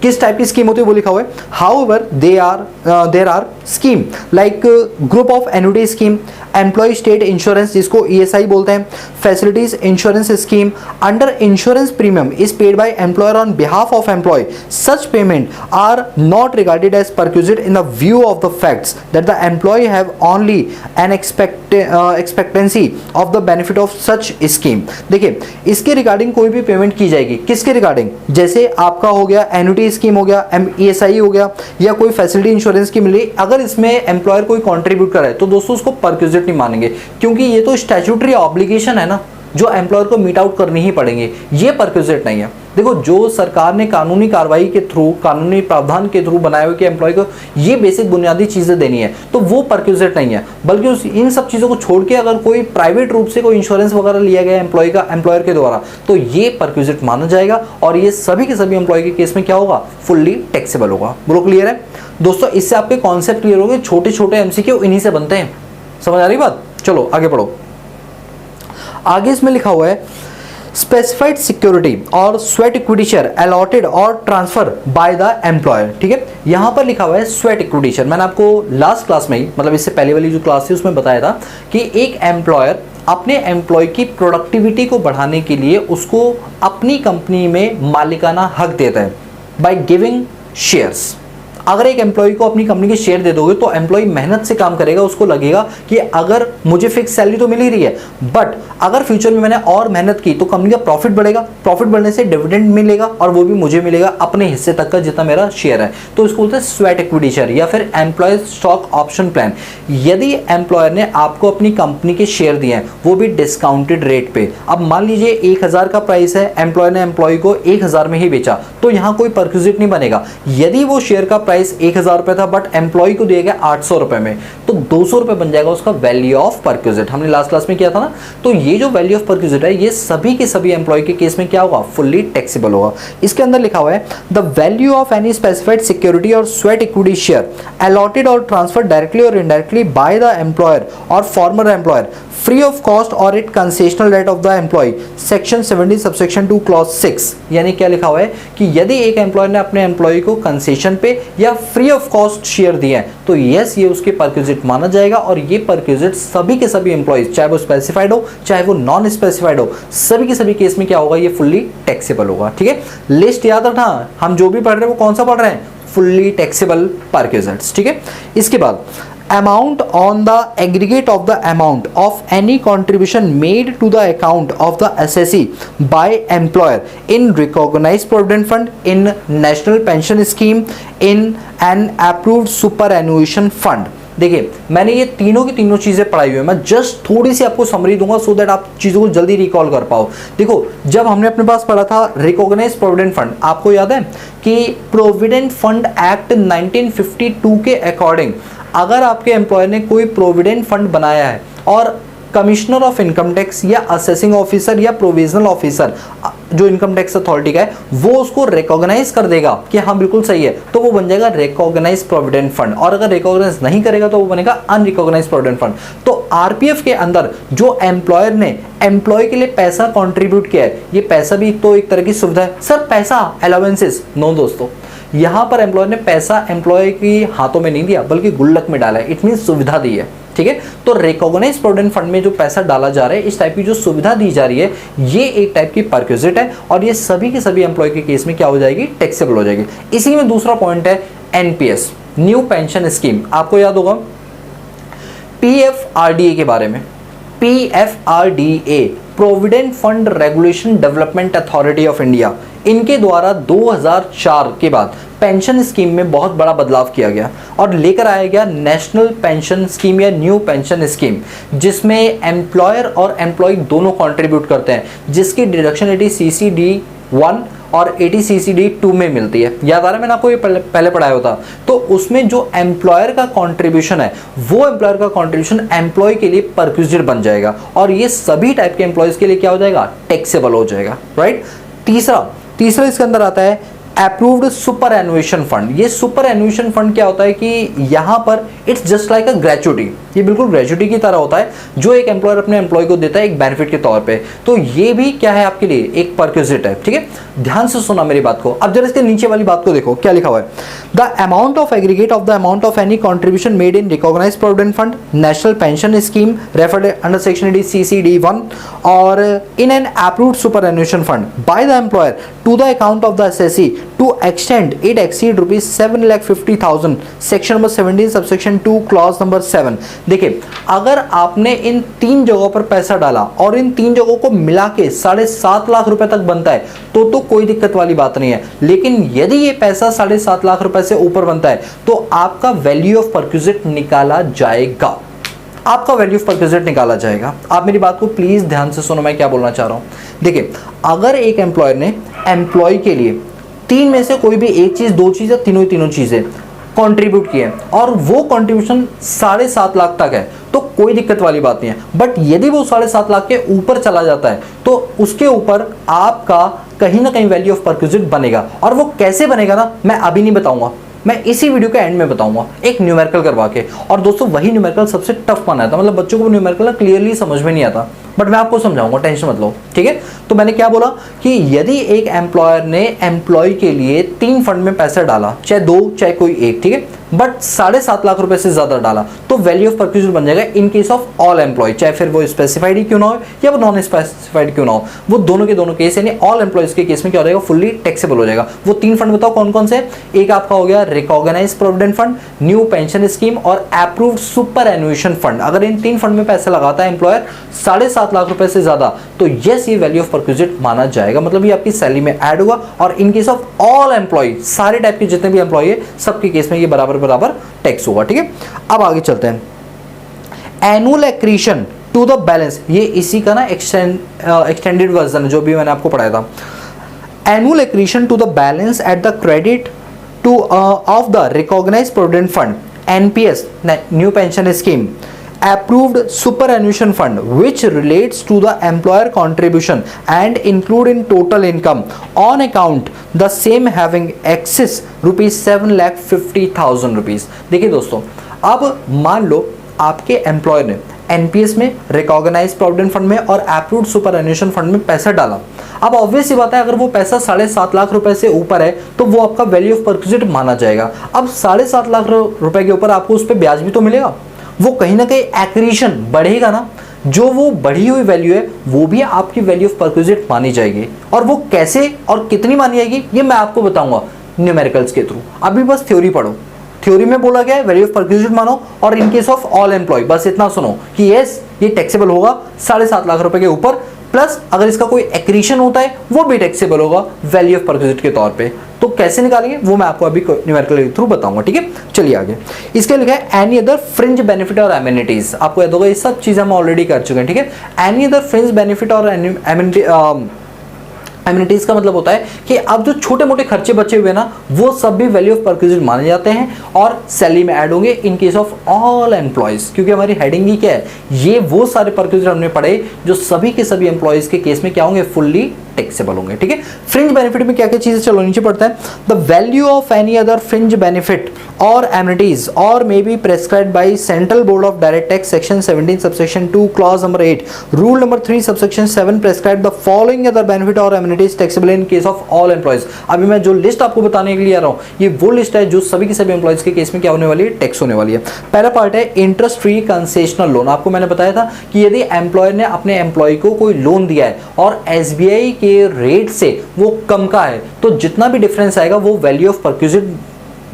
किस टाइप की स्कीम होती है वो लिखा हुआ है। However there are scheme like group of annuity scheme, employee state insurance जिसको ईएसआई बोलते हैं, facilities insurance scheme under insurance premium is paid by employer on behalf of employee. Such payment are not regarded as perquisite in the view of the facts that the employee have only an expectancy of the benefit of such scheme. देखिए, इसके regarding कोई भी payment की जाएगी, किसके regarding? जैसे आपका हो गया एन्युटी स्कीम हो गया, ईएसआई हो गया, या कोई फैसिलिटी इंश्योरेंस की मिली, अगर इसमें एम्प्लॉयर कोई कंट्रीब्यूट कर रहा है तो दोस्तों उसको परक्विजिट नहीं मानेंगे, क्योंकि ये तो स्टैट्यूटरी ऑब्लिगेशन है ना, जो एम्प्लॉयर को मीट आउट करनी ही पड़ेंगे। ये परक्विजिट नहीं है। देखो, जो सरकार ने कानूनी कार्रवाई के थ्रू, कानूनी प्रावधान के थ्रू बनाए हुए कि एम्प्लॉय को ये बेसिक बुनियादी चीजें देनी है, तो वो परक्विजिट नहीं है। बल्कि उस इन सब चीजों को छोड़ के अगर कोई प्राइवेट रूप से कोई इंश्योरेंस वगैरह लिया गया एम्प्लॉय का, एम्प्लॉयर के द्वारा, तो ये परक्विजिट माना जाएगा और ये सभी के सभी एम्प्लॉय के केस में क्या होगा? फुल्ली टैक्सेबल होगा। बोलो क्लियर है दोस्तों? इससे आपके कॉन्सेप्ट क्लियर हो गए। छोटे छोटे एमसीक्यू इन्हीं से बनते हैं। समझ आ रही बात? चलो आगे बढ़ो। आगे इसमें लिखा हुआ है स्पेसिफाइड सिक्योरिटी और स्वेट इक्विटी शेयर अलॉटेड और ट्रांसफर बाय द एम्प्लॉयर। ठीक है, यहां पर लिखा हुआ है स्वेट इक्विटी शेयर। मैंने आपको लास्ट क्लास में ही, मतलब इससे पहले वाली जो क्लास थी उसमें बताया था कि एक एम्प्लॉयर अपने एम्प्लॉय की प्रोडक्टिविटी को बढ़ाने के लिए उसको अपनी कंपनी में मालिकाना हक देता है बाय गिविंग शेयर्स। अगर एक एम्प्लॉय को अपनी कंपनी के शेयर दे दोगे तो एम्प्लॉय मेहनत से काम करेगा, उसको लगेगा कि अगर मुझे फिक्स सैलरी तो मिल ही रही है, बट अगर फ्यूचर में मैंने और मेहनत की तो कंपनी का प्रॉफिट बढ़ेगा, प्रॉफिट बढ़ने से डिविडेंड मिलेगा और वो भी मुझे मिलेगा अपने हिस्से तक का जितना मेरा शेयर है। तो इसको बोलते हैं स्वेट इक्विटी शेयर या फिर एम्प्लॉय स्टॉक ऑप्शन प्लान। यदि एम्प्लॉयर ने आपको अपनी कंपनी के शेयर दिए हैं, वो भी डिस्काउंटेड रेट पे, अब मान लीजिए 1000 का प्राइस है, एम्प्लॉयर ने एम्प्लॉय को 1000 में ही बेचा, तो यहाँ कोई परक्विजिट नहीं बनेगा। यदि वो शेयर का प्राइस 1000 रुपए था बट एम्प्लॉय को दिया गया 800 रुपए में, तो 200 रुपए बन जाएगा उसका वैल्यू ऑफ परक्विजिट। हमने लास्ट क्लास में किया था ना। तो ये जो वैल्यू ऑफ परक्विजिट है, ये सभी के सभी एम्प्लॉय के केस में क्या होगा? फुल्ली टैक्सेबल होगा। इसके अंदर लिखा हुआ है the value of any specified security और स्वेट इक्विटी शेयर अलॉटेड और ट्रांसफर डायरेक्टली और इनडायरेक्टली बाय द एम्प्लॉयर और former employer free of cost और at concessional rate of the employee section 70 subsection 2 clause 6। यानी क्या लिखा हुआ है कि यदि एक एम्प्लॉय ने अपने एम्प्लॉय को कंसेशन पे या फ्री ऑफ कॉस्ट शेयर दिए हैं तो यस, ये उसके परक्विजिट माना जाएगा और ये परक्विजिट सभी के सभी एम्प्लॉयज, चाहे वो स्पेसिफाइड हो चाहे वो नॉन स्पेसिफाइड हो, सभी के सभी केस में क्या होगा? ये फुल्ली टैक्सेबल होगा। ठीक है, लिस्ट याद रखना, हम जो भी पढ़ रहे हैं वो कौन सा पढ़ रहे हैं? Fully taxable perquisites. ठीक है, इसके बाद amount on the aggregate of the amount of any contribution made to the account of the assessee by employer in recognized provident fund, in national pension scheme, in an approved superannuation fund। देखिए मैंने ये तीनों की तीनों चीजें पढ़ाई हुई है, मैं जस्ट थोड़ी सी आपको समरी दूंगा सो दैट आप चीजों को जल्दी रिकॉल कर पाओ। देखो जब हमने अपने पास पढ़ा था रिकॉग्नाइज्ड प्रोविडेंट फंड, आपको याद है कि प्रोविडेंट फंड एक्ट 1952 के अकॉर्डिंग अगर आपके एम्प्लॉयर ने कोई प्रोविडेंट फंड बनाया है और कमिश्नर ऑफ इनकम टैक्स या असेसिंग ऑफिसर या प्रोविजनल ऑफिसर जो इनकम टैक्स अथॉरिटी का है वो उसको रिकॉग्नाइज कर देगा कि हाँ बिल्कुल सही है, तो वो बन जाएगा रिकॉग्नाइज प्रोविडेंट फंड। और अगर रिकॉग्नाइज नहीं करेगा तो वो बनेगा अनरिकॉग्नाइज प्रोविडेंट फंड। तो आरपीएफ के अंदर जो एम्प्लॉयर ने एम्प्लॉय के लिए पैसा कॉन्ट्रीब्यूट किया है, ये पैसा भी तो एक तरह की सुविधा है। सर पैसा अलाउंसेस, नो दोस्तों, यहां पर एम्प्लॉयर ने पैसा एम्प्लॉय की हाथों में नहीं दिया बल्कि गुल्लक में डाला है, इट मीन सुविधा दी है। ठीक है, तो रिकॉग्नाइज्ड प्रोविडेंट फंड में जो पैसा डाला जा रहा है, इस टाइप की जो सुविधा दी जा रही है, ये एक टाइप की परक्विजिट है और ये सभी के सभी एम्प्लॉय के केस में क्या हो जाएगी, टैक्सेबल हो जाएगी। इसी में दूसरा पॉइंट है एनपीएस, न्यू पेंशन स्कीम। आपको याद होगा पीएफआरडीए के बारे में, PFRDA provident fund regulation development authority of India, इनके द्वारा 2004 के बाद पेंशन स्कीम में बहुत बड़ा बदलाव किया गया और लेकर आया गया नेशनल पेंशन स्कीम या न्यू पेंशन स्कीम, जिसमें एम्प्लॉयर और एम्प्लॉय दोनों कंट्रीब्यूट करते हैं, जिसकी डिडक्शन 80CCD1 और 80CCD2 में मिलती है। याद आ रहा है, मैंने आपको ये पहले पढ़ाया होता। तो उसमें जो एम्प्लॉयर का कंट्रीब्यूशन है वो एम्प्लॉयर का कंट्रीब्यूशन एम्प्लॉय के लिए परक्विजिट बन जाएगा और ये सभी टाइप के एम्प्लॉयज के लिए क्या हो जाएगा, टैक्सेबल हो जाएगा। राइट। तीसरा इसके अंदर आता है अप्रूव्ड सुपर एनुएशन फंड। ये सुपर एनुएशन फंड क्या होता है कि यहाँ पर it's just like a gratuity, ये बिल्कुल ग्रेचुटी की तरह होता है जो एक एम्प्लॉयर अपने एम्प्लॉय को देता है एक बेनिफिट के तौर पे। तो ये भी क्या है आपके लिए, एक परक्विजिट है। ठीक है, ध्यान से सुना मेरी बात को। अब जरा इसके नीचे वाली बात को देखो, क्या लिखा हुआ है, the amount of aggregate of the amount of any contribution made in recognised provident fund, national pension scheme referred under section 80CCD1 और in an approved superannuation fund by the employer to the account of the assessee to extend it exceed ₹7,50,000 section number 17 subsection 2 clause number 7। देखिए अगर आपने इन तीन जगहों पर पैसा डाला और इन तीन जगहों को मिला के 7.5 लाख रुपए तक बनता है तो कोई दिक्कत वाली बात नहीं है। लेकिन यदि ये पैसा 7.5 लाख रुपए से ऊपर बनता है तो आपका वैल्यू ऑफ परक्विजिट निकाला जाएगा, आपका वैल्यू ऑफ परक्विजिट निकाला जाएगा। आप मेरी बात को प्लीज ध्यान से सुनो, मैं क्या बोलना चाह रहा हूं। देखिए अगर एक एम्प्लॉयर ने एम्प्लॉय के लिए तीन में से कोई भी एक चीज, दो चीज या तीनों चीजें कंट्रीब्यूट किए और वो कंट्रीब्यूशन 7.5 लाख तक है तो कोई दिक्कत वाली बात नहीं है। बट यदि वो 7.5 लाख के ऊपर चला जाता है तो उसके ऊपर आपका कहीं ना कहीं वैल्यू ऑफ परक्विजिट बनेगा। और वो कैसे बनेगा ना, मैं अभी नहीं बताऊंगा, मैं इसी वीडियो के एंड में बताऊंगा एक न्यूमेरिकल करवा के। और दोस्तों वही न्यूमेरिकल सबसे टफ माना जाता है, मतलब बच्चों को न्यूमेरिकल क्लियरली समझ में नहीं आता, बट मैं आपको समझाऊंगा, टेंशन मत लो। ठीक है, तो मैंने क्या बोला कि यदि एक एम्प्लॉयर ने एम्प्लॉय के लिए 3 फंड में पैसा डाला, चाहे 2 चाहे कोई एक, ठीक है, बट 7.5 लाख रुपए से ज्यादा डाला तो वैल्यू ऑफ परक्विजिट बन जाएगा इन केस ऑफ ऑल एम्प्लॉय, चाहे फिर वो स्पेसिफाइड ही क्यों ना हो या वो नॉन स्पेसिफाइड क्यों ना हो, वो दोनों के दोनों केस यानी ऑल एम्प्लॉयज के केस में क्या हो जाएगा, फुल्ली टैक्सेबल हो जाएगा। वो 3 फंड बताओ कौन कौन से, एक आपका हो गया recognise provident fund, new pension scheme और अप्रूव्ड सुपर एनुएशन फंड। अगर इन 3 फंड में पैसा लगाता है एम्प्लॉयर 7.5 लाख रुपए से ज्यादा तो यस ये वैल्यू ऑफ परक्विजिट माना जाएगा, मतलब ये आपकी सैलरी में ऐड होगा। और इन केस ऑफ ऑल एम्प्लॉय, सारे टाइप के जितने भी एम्प्लॉय है सबके केस में ये बराबर टैक्स होगा। ठीक है, अब आगे चलते हैं। Annual accretion to the balance, ये इसी का ना एक्सटेंडेड वर्जन है जो भी मैंने आपको पढ़ाया था। Annual accretion to the balance at the credit to of the recognised provident fund, NPS new pension scheme, approved superannuation fund which relates to the employer contribution and include in total income on account the same having excess ₹7,50,000। देखिए दोस्तों, अब मान लो आपके employer ने NPS में, recognise provident fund में और approved superannuation fund में पैसा डाला। अब ऑब्वियस सी बात है अगर वो पैसा 7.5 लाख रुपए से ऊपर है तो वो आपका वैल्यू ऑफ परक्विजिट माना जाएगा। अब 7.5 लाख रुपए के ऊपर आपको उस पर ब्याज भी तो मिलेगा, वो कहीं ना कहीं एक्रीशन बढ़ेगा ना, जो वो बढ़ी हुई वैल्यू है वो भी आपकी वैल्यू ऑफ परक्विजिट मानी जाएगी। और वो कैसे और कितनी मानी जाएगी ये मैं आपको बताऊंगा न्यूमेरिकल्स के थ्रू। अभी बस थ्योरी पढ़ो, थ्योरी में बोला गया है वैल्यू ऑफ परक्विजिट मानो, और इन केस ऑफ ऑल एम्प्लॉय बस इतना सुनो कि यस ये टैक्सेबल होगा 7.5 लाख रुपए के ऊपर, प्लस अगर इसका कोई एक्रीशन होता है वो भी टैक्सेबल होगा वैल्यू ऑफ परक्विजिट के तौर पे। तो कैसे निकालेंगे वो मैं आपको अभी न्यूमेरिकल के थ्रू बताऊंगा, ठीक है। चलिए आगे, इसके लिखा है एनी अदर फ्रिंज बेनिफिट और एमिनिटीज। आपको याद होगा ये सब चीजें हम ऑलरेडी कर चुके हैं, ठीक है। एनी अदर फ्रिंज बेनिफिट और एमिनिटीज का मतलब होता है कि अब जो छोटे मोटे खर्चे बचे हुए ना वो सब भी वैल्यू ऑफ परक्विजिट माने जाते हैं और सैलरी में ऐड होंगे इन केस ऑफ ऑल एम्प्लॉयज, क्योंकि हमारी हेडिंग ही क्या है, ये वो सारे परक्विजिट हमने पढ़े जो सभी के सभी एम्प्लॉयज के केस में क्या होंगे, फुल्ली टैक्सेबल होंगे, ठीक है। फ्रिंज बेनिफिट में क्या क्या चीजें, चलो नीचे पढ़ते हैं। The value of any other fringe benefit और एमिनिटीज और may be prescribed by central board of direct tax section 17 subsection 2 clause number 8 rule number 3 subsection 7 prescribe the following other benefit और amenities taxable in case of all employees. अभी मैं जो list आपको बताने के लिए आ रहा हूँ ये वो लिस्ट है जो सभी के सभी एम्प्लॉयज के केस में क्या होने वाली है, टैक्स होने वाली है। पहला पार्ट है इंटरेस्ट फ्री कंसेशनल लोन। आपको मैंने बताया था कि यदि एम्प्लॉयर ने अपने एम्प्लॉय को कोई लोन दिया है और एसबीआई के रेट से वो कम का है तो जितना भी डिफरेंस आएगा वो वैल्यू ऑफ परक्विजिट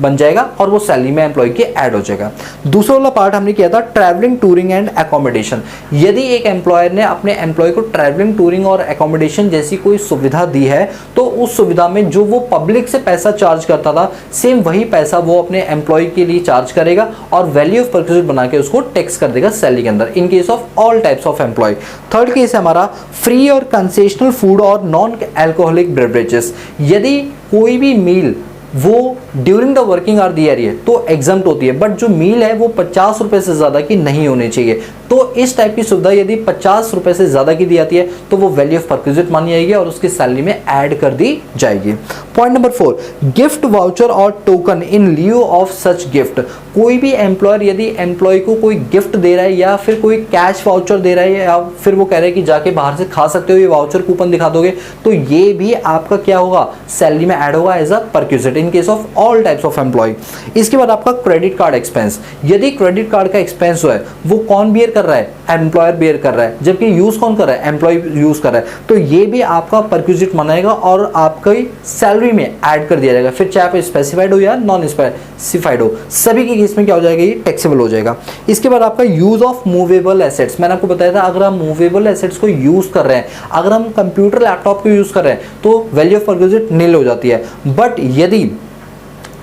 बन जाएगा और वो सैलरी में एम्प्लॉय के ऐड हो जाएगा। दूसरा वाला पार्ट हमने किया था ट्रैवलिंग टूरिंग एंड एकोमोडेशन। यदि एक एम्प्लॉयर ने अपने एम्प्लॉय को ट्रैवलिंग टूरिंग और एकोमोडेशन जैसी कोई सुविधा दी है तो उस सुविधा में जो वो पब्लिक से पैसा चार्ज करता था सेम वही पैसा वो अपने एम्प्लॉय के लिए चार्ज करेगा और वैल्यू ऑफ परक्विजिट बना के उसको टैक्स कर देगा सैलरी के अंदर in case of all types of employee. Third case है हमारा फ्री और कंसेशनल फूड और नॉन एल्कोहलिक बेवरेजेस। यदि कोई भी मील वो ड्यूरिंग द वर्किंग आवर दी जा रही है तो एग्जम्प्ट होती है, बट जो मील है वो 50 रुपए से ज़्यादा की नहीं होनी चाहिए। तो इस टाइप की सुविधा यदि 50 रुपए से ज़्यादा की दी जाती है तो वो वैल्यू ऑफ परक्विजिट मानी जाएगी और उसकी सैलरी में ऐड कर दी जाएगी। पॉइंट नंबर 4, गिफ्ट वाउचर और token in लिeu of such gift. कोई भी एम्प्लॉयर यदि एम्प्लॉय को कोई गिफ्ट दे रहा है या फिर कोई कैश वाउचर दे रहा है या फिर वो कह रहा है कि जाके बाहर से खा सकते हो, ये वाउचर कूपन दिखा दोगे, तो ये भी आपका क्या होगा, सैलरी में ऐड होगा as a perquisite in case of all types of employee. इसके बाद आपका क्रेडिट कार्ड एक्सपेंस। यदि क्रेडिट कार्ड का एक्सपेंस है वो कौन बियर कर रहा है, एम्प्लॉयर बियर कर रहा है, जबकि यूज कौन कर रहा है, एम्प्लॉय यूज कर रहा है, तो ये भी आपका परक्विजिट मनाएगा और आपकी सैलरी में ऐड कर दिया जाएगा। फिर चाहे आप स्पेसिफाइड हो या नॉन स्पेसिफाइड हो, सभी के केस में क्या हो जाएगा, ये टैक्सेबल हो जाएगा। इसके बाद आपका यूज ऑफ मूवेबल एसेट्स। मैंने आपको बताया था अगर हम मूवेबल एसेट्स को यूज कर रहे हैं, अगर हम कंप्यूटर लैपटॉप को यूज कर रहे हैं तो वैल्यू ऑफ परक्विजिट नील हो जाती है। बट यदि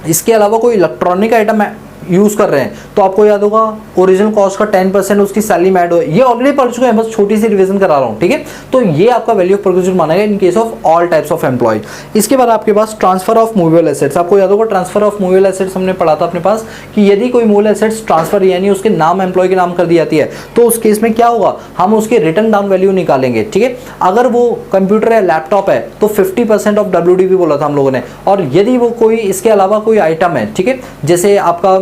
इसके अलावा कोई इलेक्ट्रॉनिक आइटम यूज कर रहे हैं तो आपको याद होगा ओरिजिनल कॉस्ट का 10% उसकी सैलरी में ऐड हो, ये ऑलरेडी पढ़ चुके हैं, बस छोटी सी रिवीजन करा रहा हूं, ठीक है। तो ये आपका वैल्यू ऑफ परक्विजिट मानेगा in case of all types of employee. इसके बाद आपके पास ट्रांसफर ऑफ मूवेबल एसेट्स। आपको याद होगा ट्रांसफर ऑफ मूवेबल एसेट्स हमने पढ़ा था अपने पास कि यदि कोई मूवेबल एसेट्स ट्रांसफर यानी उसके नाम एम्प्लॉय के नाम कर दी जाती है तो उस केस में क्या होगा, हम उसके रिटर्न डाउन वैल्यू निकालेंगे, ठीक है। अगर वो कंप्यूटर है, लैपटॉप है तो 50% ऑफ WDV बोला था हम लोगों ने, और यदि वो कोई इसके अलावा कोई आइटम है, ठीक है, जैसे आपका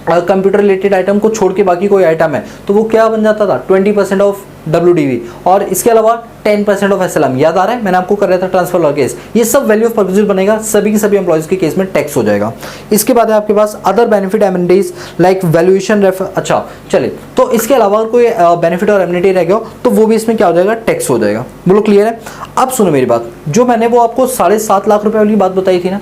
कंप्यूटर रिलेटेड आइटम को छोड़ के बाकी कोई आइटम है तो वो क्या बन जाता था 20% ऑफ WDV और इसके अलावा 10% ऑफ SLM। याद आ रहा है, मैंने आपको कर रहा था ट्रांसफर वाला केस। ये सब वैल्यू ऑफ परक्विजिट बनेगा, सभी के सभी एम्प्लॉयज के केस में टैक्स हो जाएगा। इसके बाद है आपके पास other benefit amenities like valuation अच्छा चलिए, तो इसके अलावा अगर कोई बेनिफिट और एमिनिटी रह गया तो वो भी इसमें क्या हो जाएगा, टैक्स हो जाएगा। बोलो क्लियर है। अब सुनो मेरी बात, जो मैंने वो आपको 7.5 लाख रुपए वाली बात बताई थी ना,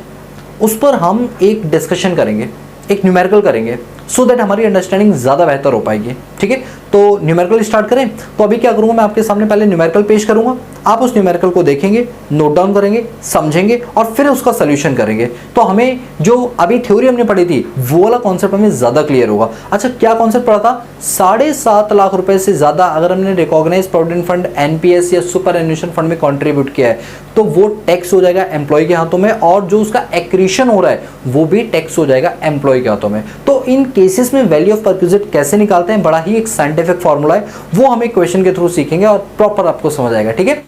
उस पर हम एक डिस्कशन करेंगे, एक न्यूमेरिकल करेंगे, सो दैट हमारी अंडरस्टैंडिंग ज़्यादा बेहतर हो पाएगी, ठीक है। तो न्यूमेरिकल स्टार्ट करें। तो अभी क्या करूंगा, मैं आपके सामने पहले न्यूमेरिकल पेश करूंगा, आप उस न्यूमेरिकल को देखेंगे, नोट डाउन करेंगे, समझेंगे और फिर उसका सोल्यूशन करेंगे। तो हमें जो अभी थ्योरी हमने पढ़ी थी वो वाला कॉन्सेप्ट हमें ज़्यादा क्लियर होगा। अच्छा, क्या कॉन्सेप्ट पढ़ा था, 7.5 लाख रुपए से ज़्यादा अगर हमने रिकॉग्नाइज प्रोविडेंट फंड NPS या सुपर एन्यूएशन फंड में कॉन्ट्रीब्यूट किया है तो वो टैक्स हो जाएगा एम्प्लॉय के हाथों में, और जो उसका एक्रीशन हो रहा है वो भी टैक्स हो जाएगा एम्प्लॉय के हाथों में। तो इन केसेस में वैल्यू ऑफ परक्विजिट कैसे निकालते हैं, बड़ा ही एक साइंटिफिक फॉर्मूला है, वो हम एक क्वेश्चन के थ्रू सीखेंगे और प्रॉपर आपको समझ आएगा, ठीक है।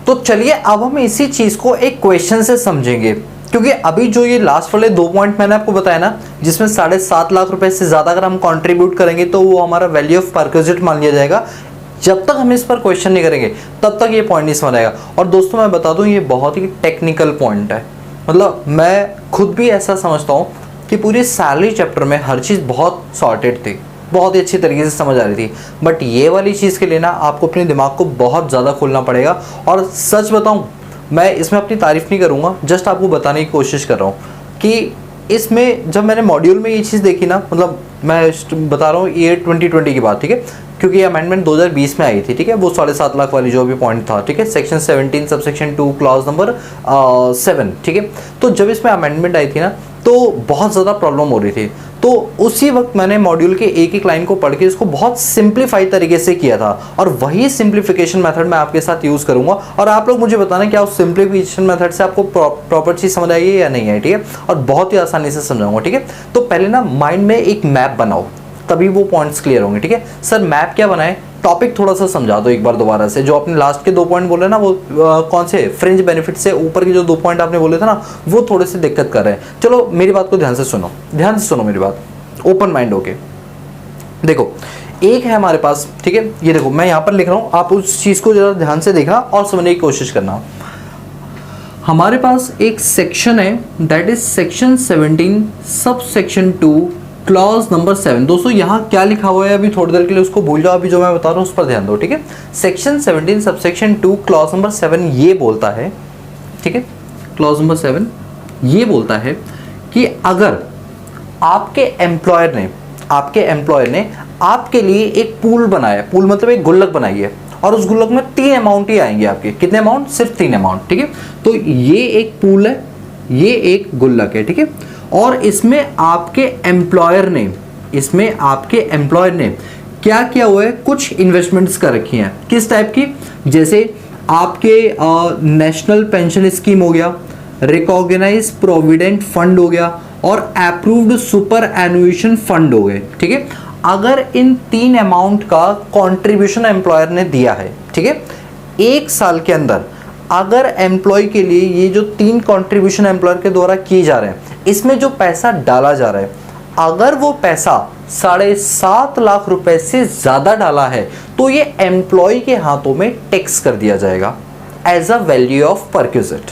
तो चलिए अब हम इसी चीज को एक क्वेश्चन से समझेंगे, क्योंकि अभी जो ये लास्ट वाले 2 पॉइंट मैंने आपको बताया ना, जिसमें 7.5 लाख रुपए से ज्यादा अगर हम कंट्रीब्यूट करेंगे तो वो हमारा वैल्यू ऑफ परक्विजिट मान लिया जाएगा। जब तक हम इस पर क्वेश्चन नहीं करेंगे तब तक ये पॉइंट नहीं समझ आएगा। और दोस्तों मैं बता दूं, ये बहुत ही टेक्निकल पॉइंट है, मतलब मैं खुद भी ऐसा समझता हूँ कि पूरी सैलरी चैप्टर में हर चीज़ बहुत सॉर्टेड थी, बहुत ही अच्छी तरीके से समझ आ रही थी, बट ये वाली चीज़ के लिए ना आपको अपने दिमाग को बहुत ज़्यादा खोलना पड़ेगा। और सच बताऊं, मैं इसमें अपनी तारीफ नहीं करूँगा, जस्ट आपको बताने की कोशिश कर रहा हूँ कि इसमें जब मैंने मॉड्यूल में ये चीज़ देखी ना, मतलब मैं बता रहा हूँ ये 2020 की बात, ठीक है, क्योंकि ये अमेंडमेंट 2020 में आई थी, ठीक है, वो 7.5 लाख वाली जो भी पॉइंट था, ठीक है, सेक्शन 17 सबसेक्शन 2 क्लॉज नंबर 7, ठीक है। तो जब इसमें अमेंडमेंट आई थी ना, तो बहुत ज़्यादा प्रॉब्लम हो रही थी। तो उसी वक्त मैंने मॉड्यूल के एक एक लाइन को पढ़ के इसको बहुत सिंप्लीफाइड तरीके से किया था, और वही सिंप्लीफिकेशन मेथड मैं आपके साथ यूज़ करूंगा, और आप लोग मुझे बताना क्या उस सिंप्लीफिकेशन मेथड से आपको प्रॉपर चीज़ समझ आई है या नहीं है, ठीक है, और बहुत ही आसानी से समझाऊंगा, ठीक है। तो पहले ना माइंड में एक मैप बनाओ, तभी वो पॉइंट्स क्लियर होंगे, ठीक है। सर मैप क्या बनाए, टॉपिक थोड़ा सा समझा दो एक बार दोबारा से। जो आपने लास्ट के 2 पॉइंट बोले ना, वो कौन से फ्रिंज बेनिफिट से ऊपर के जो 2 पॉइंट आपने बोले थे ना, वो थोड़े से दिक्कत कर रहे हैं। चलो मेरी बात को ध्यान से सुनो, ध्यान से सुनो मेरी बात, ओपन माइंड होके देखो। एक है हमारे पास, ठीक है, ये देखो मैं यहाँ पर लिख रहा हूँ, आप उस चीज़ को जरा ध्यान से देखना और समझने की कोशिश करना। हमारे पास एक सेक्शन है, that is section 17 sub section 2 clause number 7। दोस्तों यहाँ क्या लिखा हुआ है अभी थोड़ी देर के लिए उसको भूल जाओ, अभी जो मैं बता रहा हूँ उस पर ध्यान दो, ठीक है। सेक्शन 17 सबसेक्शन 2 क्लॉज नंबर 7 ये बोलता है, ठीक है, क्लॉज नंबर 7 ये बोलता है कि अगर आपके एम्प्लॉयर ने आपके लिए एक पूल बनाया, पूल मतलब एक गुल्लक बनाई है, और उस गुल्लक में 3 अमाउंट ही आएंगे आपके, कितने अमाउंट, सिर्फ 3 अमाउंट, ठीक है। तो ये एक पूल है, ये एक गुल्लक है, ठीक है, और इसमें आपके एम्प्लॉयर ने क्या किया हुआ है, कुछ इन्वेस्टमेंट्स कर रखी हैं। किस टाइप की, जैसे आपके नेशनल पेंशन स्कीम हो गया, रिकॉग्नाइज प्रोविडेंट फंड हो गया, और अप्रूव्ड सुपर एनुएशन फंड हो गए, ठीक है। अगर इन 3 अमाउंट का कंट्रीब्यूशन एम्प्लॉयर ने दिया है, ठीक है, 1 साल के अंदर अगर एम्प्लॉय के लिए ये जो 3 कंट्रीब्यूशन एम्प्लॉयर के द्वारा किए जा रहे हैं, इसमें जो पैसा डाला जा रहा है, अगर वो पैसा 7.5 लाख रुपए से ज्यादा डाला है, तो ये एम्प्लॉय के हाथों में टैक्स कर दिया जाएगा as a value of perquisite.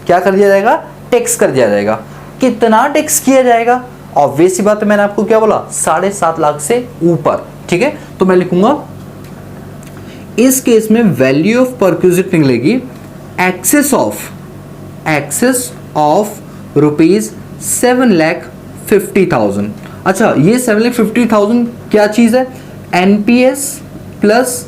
क्या कर दिया जाएगा, टैक्स कर दिया जाएगा। कितना टैक्स किया जाएगा, ऑब्वियस सी बात है, मैंने आपको क्या बोला, 7.5 लाख से ऊपर, ठीक है। तो मैं लिखूंगा इस केस में वैल्यू ऑफ परक्विजिट निकलेगी एक्सेस ऑफ रुपीज 7,50,000। अच्छा, ये 7,50,000 क्या चीज है, NPS plus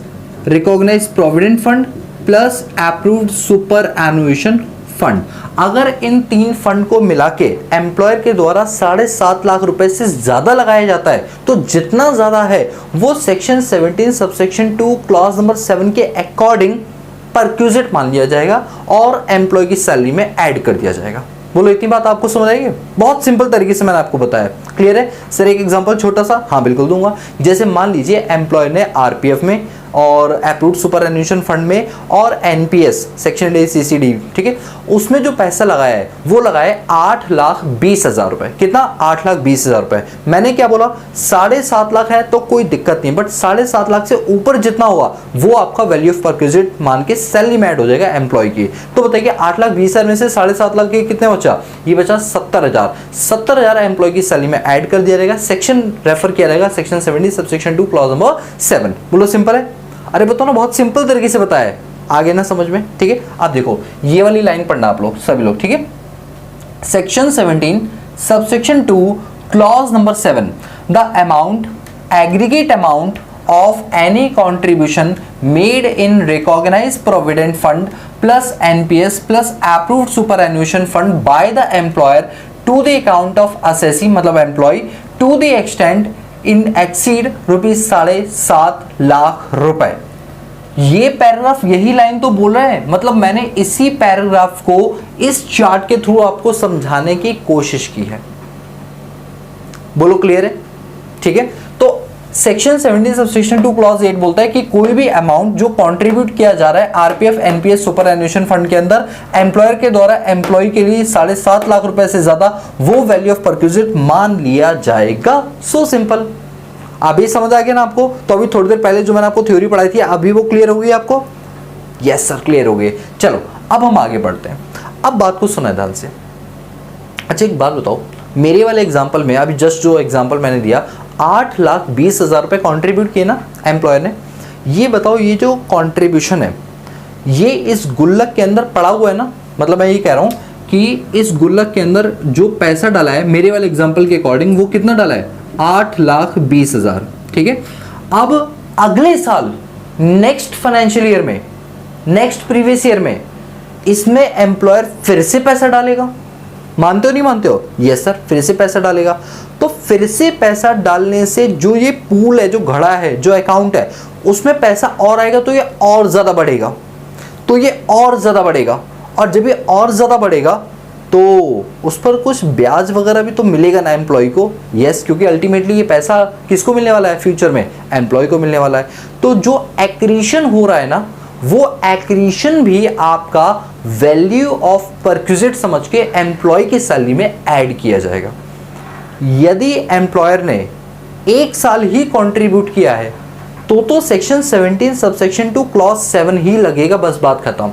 recognise provident fund plus approved superannuation fund. अगर इन 3 फंड को मिला के एम्प्लॉयर के द्वारा 7.5 लाख रुपए से ज्यादा लगाया जाता है, तो जितना ज्यादा है वो सेक्शन 17 सबसेक्शन 2 क्लॉज नंबर 7 के अकॉर्डिंग परक्विजिट मान लिया जाएगा और एम्प्लॉय की सैलरी में ऐड कर दिया जाएगा। बोलो इतनी बात आपको समझ आएगी, बहुत सिंपल तरीके से मैंने आपको बताया, क्लियर है। सर एक एग्जांपल छोटा सा, हाँ बिल्कुल दूंगा। जैसे मान लीजिए एम्प्लॉय ने आरपीएफ में और अप्रूव्ड सुपर एनुएशन फंड में और एनपीएस सेक्शन 8 सीसीडी, ठीक है, उसमें जो पैसा लगाया है वो लगाया 8,20,000 रुपए। कितना, 8,20,000 रुपए। मैंने क्या बोला, 7.5 लाख है तो कोई दिक्कत नहीं, बट 7.5 लाख से ऊपर जितना हुआ वो आपका वैल्यू ऑफ परक्विजिट मान के सैलरी में ऐड हो जाएगा एम्प्लॉय की। तो बताइए 8,20,000 में से 7.5 लाख के कितने बचा, ये बचा 70,000। 70,000 एम्प्लॉय की सैलरी में ऐड कर दिया जाएगा, सेक्शन रेफर किया जाएगा सेक्शन 70 सबसेक्शन 2 क्लॉज नंबर 7। बोलो सिंपल है, अरे बताओ ना, बहुत सिंपल तरीके से बताया है, आगे ना समझ में, ठीक है। अब देखो ये वाली लाइन पढ़ना आप लोग सभी लोग, ठीक है। Section 17 subsection 2 clause number 7, the amount aggregate amount of any contribution made in recognised provident fund plus NPS plus approved superannuation fund by the employer to the account of assessee मतलब employee to the extent in exceed rupees 7.5 lakh रुपए। ये paragraph यही line तो बोल रहे हैं, मतलब मैंने इसी पैराग्राफ को इस चार्ट के थ्रू आपको समझाने की कोशिश की है। बोलो क्लियर है, ठीक है। तो सेक्शन 17 सबसेक्शन 2 क्लॉज 8 बोलता है कि कोई भी अमाउंट जो कंट्रीब्यूट किया जा रहा है आरपीएफ एनपीएस सुपर एनुएशन फंड के अंदर एम्प्लॉयर के द्वारा एम्प्लॉय के लिए 7.5 लाख रुपए से ज्यादा, वो वैल्यू ऑफ परक्विजिट मान लिया जाएगा। So simple. अभी समझ आ गया ना आपको। तो अभी थोड़ी देर पहले जो मैंने आपको थ्योरी पढ़ाई थी, अभी वो क्लियर हो गई आपको? यस सर, क्लियर हो गई। चलो अब हम आगे बढ़ते हैं। अब बात को सुना ध्यान से। अच्छा एक बात बताओ, मेरे वाले एग्जाम्पल में अभी जस्ट जो एग्जाम्पल मैंने दिया, 8,20,000 रुपए कॉन्ट्रीब्यूट किए ना एम्प्लॉयर ने। ये बताओ ये जो कॉन्ट्रीब्यूशन है ये इस गुल्लक के अंदर पड़ा हुआ है ना, मतलब मैं ये कह रहा हूँ कि इस गुल्लक के अंदर जो पैसा डाला है मेरे वाले एग्जांपल के अकॉर्डिंग वो कितना डाला है 8,20,000, ठीक है। अब अगले साल नेक्स्ट फाइनेंशियल ईयर में, नेक्स्ट प्रीवियस ईयर में इसमें एम्प्लॉयर फिर से पैसा डालेगा। मानते हो नहीं मानते हो? यस सर, फिर से पैसा डालेगा। तो फिर से पैसा डालने से जो ये पूल है, जो घड़ा है, जो अकाउंट है, उसमें पैसा और आएगा तो ये और ज़्यादा बढ़ेगा, तो ये और ज़्यादा बढ़ेगा। और जब ये और ज़्यादा बढ़ेगा तो उस पर कुछ ब्याज वगैरह भी तो मिलेगा ना एम्प्लॉय को। यस, क्योंकि अल्टीमेटली ये पैसा किसको मिलने वाला है फ्यूचर में? एम्प्लॉय को मिलने वाला है। तो जो एक्रीशन हो रहा है ना, वो एक्रीशन भी आपका वैल्यू ऑफ परक्विजिट समझ के एम्प्लॉय की सैलरी में ऐड किया जाएगा। यदि एम्प्लॉयर ने 1 साल ही कंट्रीब्यूट किया है तो सेक्शन 17 सबसेक्शन 2 क्लॉज 7 ही लगेगा, बस बात खत्म।